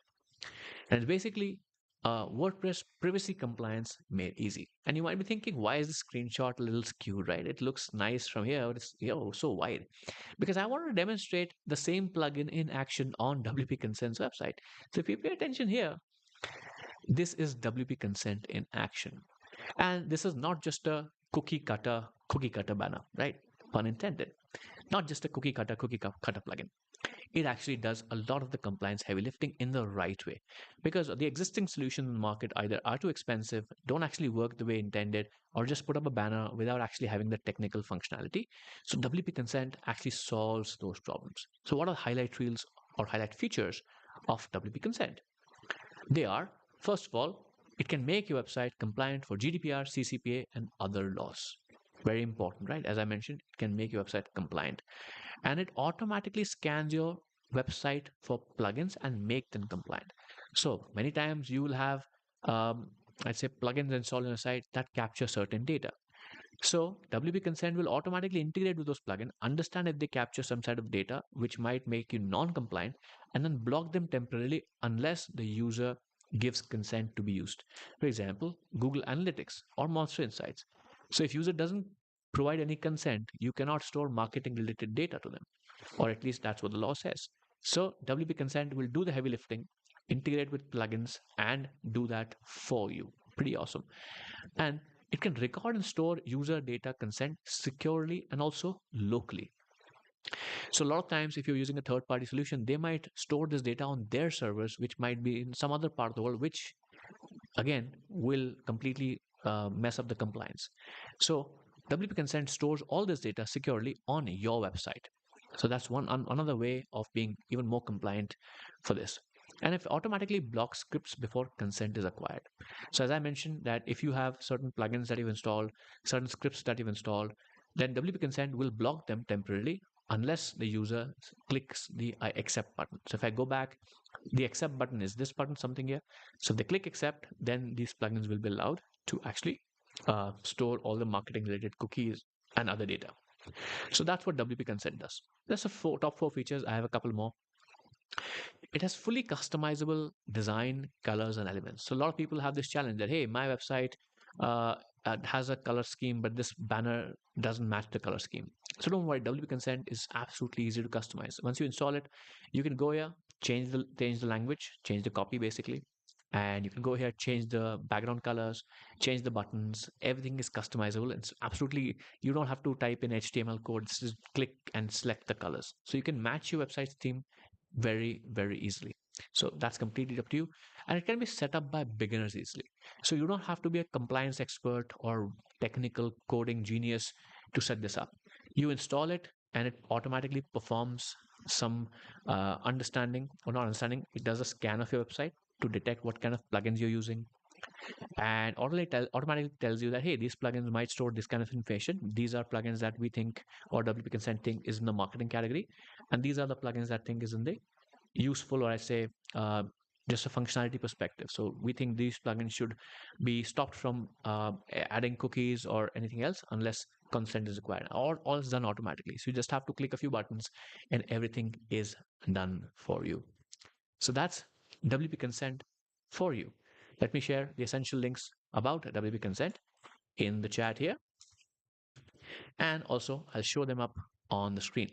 And it's basically WordPress privacy compliance made easy. And you might be thinking, why is the screenshot a little skewed, right? It looks nice from here, but it's so wide. Because I want to demonstrate the same plugin in action on WP Consent's website. So if you pay attention here, this is WP Consent in action. And this is not just a cookie cutter banner, right? Pun intended. Not just a cookie cutter plugin. It actually does a lot of the compliance heavy lifting in the right way, because the existing solutions in the market either are too expensive, don't actually work the way intended, or just put up a banner without actually having the technical functionality. So WP Consent actually solves those problems. So what are the highlight reels or highlight features of WP Consent? They are, first of all, it can make your website compliant for GDPR, CCPA, and other laws. Very important, right? As I mentioned, it can make your website compliant. And it automatically scans your website for plugins and make them compliant. So many times you will have, I'd say, plugins installed on a site that capture certain data. So WP Consent will automatically integrate with those plugins, understand if they capture some sort of data which might make you non-compliant, and then block them temporarily unless the user gives consent to be used. For example, Google Analytics or Monster Insights. So if user doesn't provide any consent, you cannot store marketing related data to them, or at least that's what the law says. So WP Consent will do the heavy lifting integrate with plugins, and do that for you. Pretty awesome. And it can record and store user data consent securely and also locally. So a lot of times, if you're using a third-party solution, they might store this data on their servers, which might be in some other part of the world, which again will completely mess up the compliance. So WP Consent stores all this data securely on your website. So that's another way of being even more compliant for this. And if automatically blocks scripts before consent is acquired. So as I mentioned that if you have certain plugins that you've installed, certain scripts that you've installed, then WP Consent will block them temporarily unless the user clicks the I accept button. So if I go back, the accept button is this button, something here. So if they click accept, then these plugins will be allowed to actually store all the marketing related cookies and other data. So that's what WP Consent does. That's the top four features. I have a couple more. It has fully customizable design, colors, and elements. So a lot of people have this challenge that, hey, my website uh, has a color scheme, but this banner doesn't match the color scheme. So don't worry, WP Consent is absolutely easy to customize. Once you install it, you can go here, change the language, change the copy basically, and you can go here, change the background colors, change the buttons. Everything is customizable. It's absolutely, you don't have to type in HTML code. Just click and select the colors. So you can match your website's theme very, very easily. So that's completely up to you. And it can be set up by beginners easily. So you don't have to be a compliance expert or technical coding genius to set this up. You install it and it automatically performs some understanding or not understanding. It does a scan of your website to detect what kind of plugins you're using, and automatically tells you that, hey, these plugins might store this kind of information. These are plugins that we think or WP Consent think is in the marketing category, and these are the plugins that think is in the useful, or I say just a functionality perspective. So we think these plugins should be stopped from adding cookies or anything else unless consent is required. All is done automatically. So you just have to click a few buttons and everything is done for you. So that's WP Consent for you. Let me share the essential links about WP Consent in the chat here. And also I'll show them up on the screen.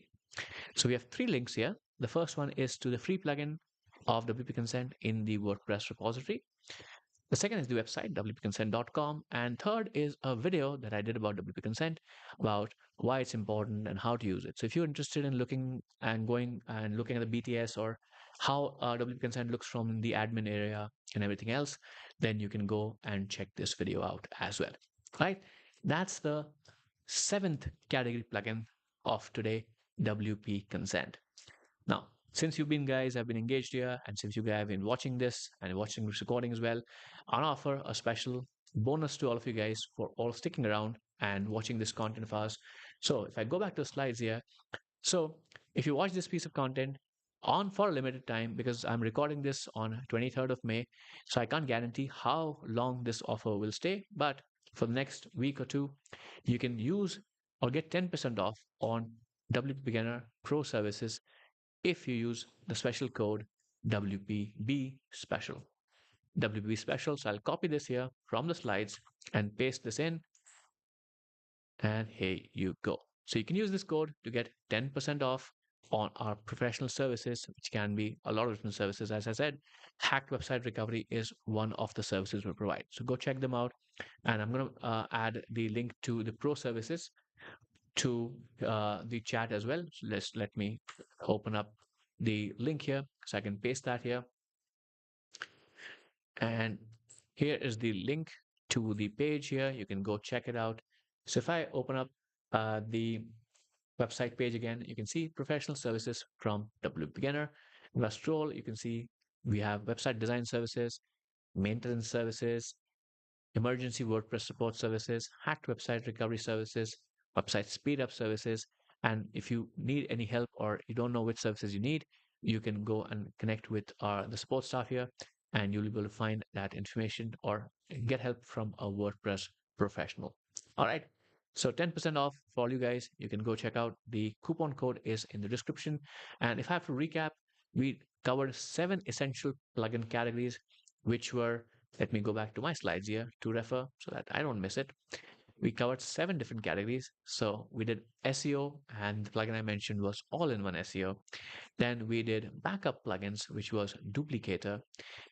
So we have three links here. The first one is to the free plugin of WP Consent in the WordPress repository. The second is the website, wpconsent.com. And third is a video that I did about WP Consent, about why it's important and how to use it. So if you're interested in looking and going and looking at the BTS or how WP Consent looks from the admin area and everything else, then you can go and check this video out as well. Right? That's the seventh category plugin of today, WP Consent. Now, since you guys have been engaged here, and since you guys have been watching this and watching this recording as well, I'll offer a special bonus to all of you guys for all sticking around and watching this content of ours. So if I go back to the slides here, so if you watch this piece of content on for a limited time, because I'm recording this on 23rd of May, so I can't guarantee how long this offer will stay, but for the next week or two, you can use or get 10% off on WP Beginner Pro services if you use the special code WPB special. WPB special. So I'll copy this here from the slides and paste this in. And here you go. So you can use this code to get 10% off on our professional services, which can be a lot of different services. As I said, hacked website recovery is one of the services we provide. So go check them out. And I'm going to add the link to the pro services to the chat as well. So let me open up the link here so I can paste that here. And here is the link to the page here. You can go check it out. So if I open up the website page again, you can see professional services from WP Beginner. If I scroll, you can see we have website design services, maintenance services, emergency WordPress support services, hacked website recovery services, website speed up services. And if you need any help or you don't know which services you need, you can go and connect with the support staff here, and you'll be able to find that information or get help from a WordPress professional. All right. So 10% off for all you guys. You can go check out. The coupon code is in the description. And if I have to recap, we covered 7 essential plugin categories, which were, let me go back to my slides here to refer so that I don't miss it. We covered 7 different categories. So we did SEO, and the plugin I mentioned was all-in-one SEO. Then we did backup plugins, which was Duplicator.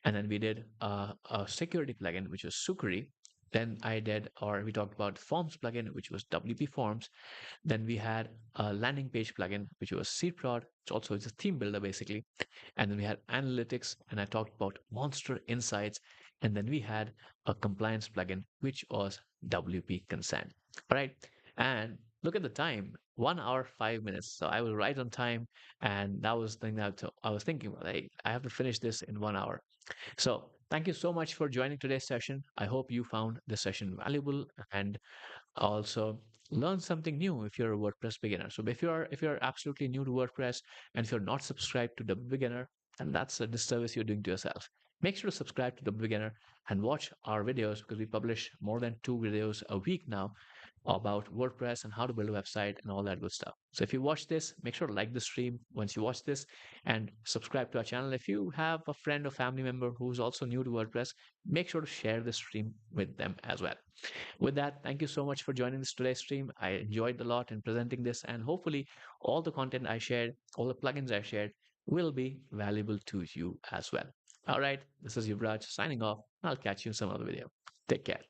And then we did a security plugin, which was Sukri. Then we talked about Forms plugin, which was WP Forms. Then we had a landing page plugin, which was Seedprod, which also is a theme builder basically. And then we had analytics, and I talked about Monster Insights. And then we had a compliance plugin, which was WP Consent. All right. And look at the time, 1 hour, 5 minutes. So I was right on time. And that was the thing that I was thinking, like, I have to finish this in 1 hour. So thank you so much for joining today's session. I hope you found this session valuable and also learn something new if you're a WordPress beginner. So if you're absolutely new to WordPress and if you're not subscribed to the beginner, and that's a disservice you're doing to yourself. Make sure to subscribe to the beginner and watch our videos because we publish more than 2 videos a week now about WordPress and how to build a website and all that good stuff. So if you watch this, make sure to like the stream once you watch this and subscribe to our channel. If you have a friend or family member who's also new to WordPress, make sure to share the stream with them as well. With that, thank you so much for joining this today's stream. I enjoyed a lot in presenting this, and hopefully, all the content I shared, all the plugins I shared, will be valuable to you as well. All right, this is Yuvraj signing off. I'll catch you in some other video. Take care.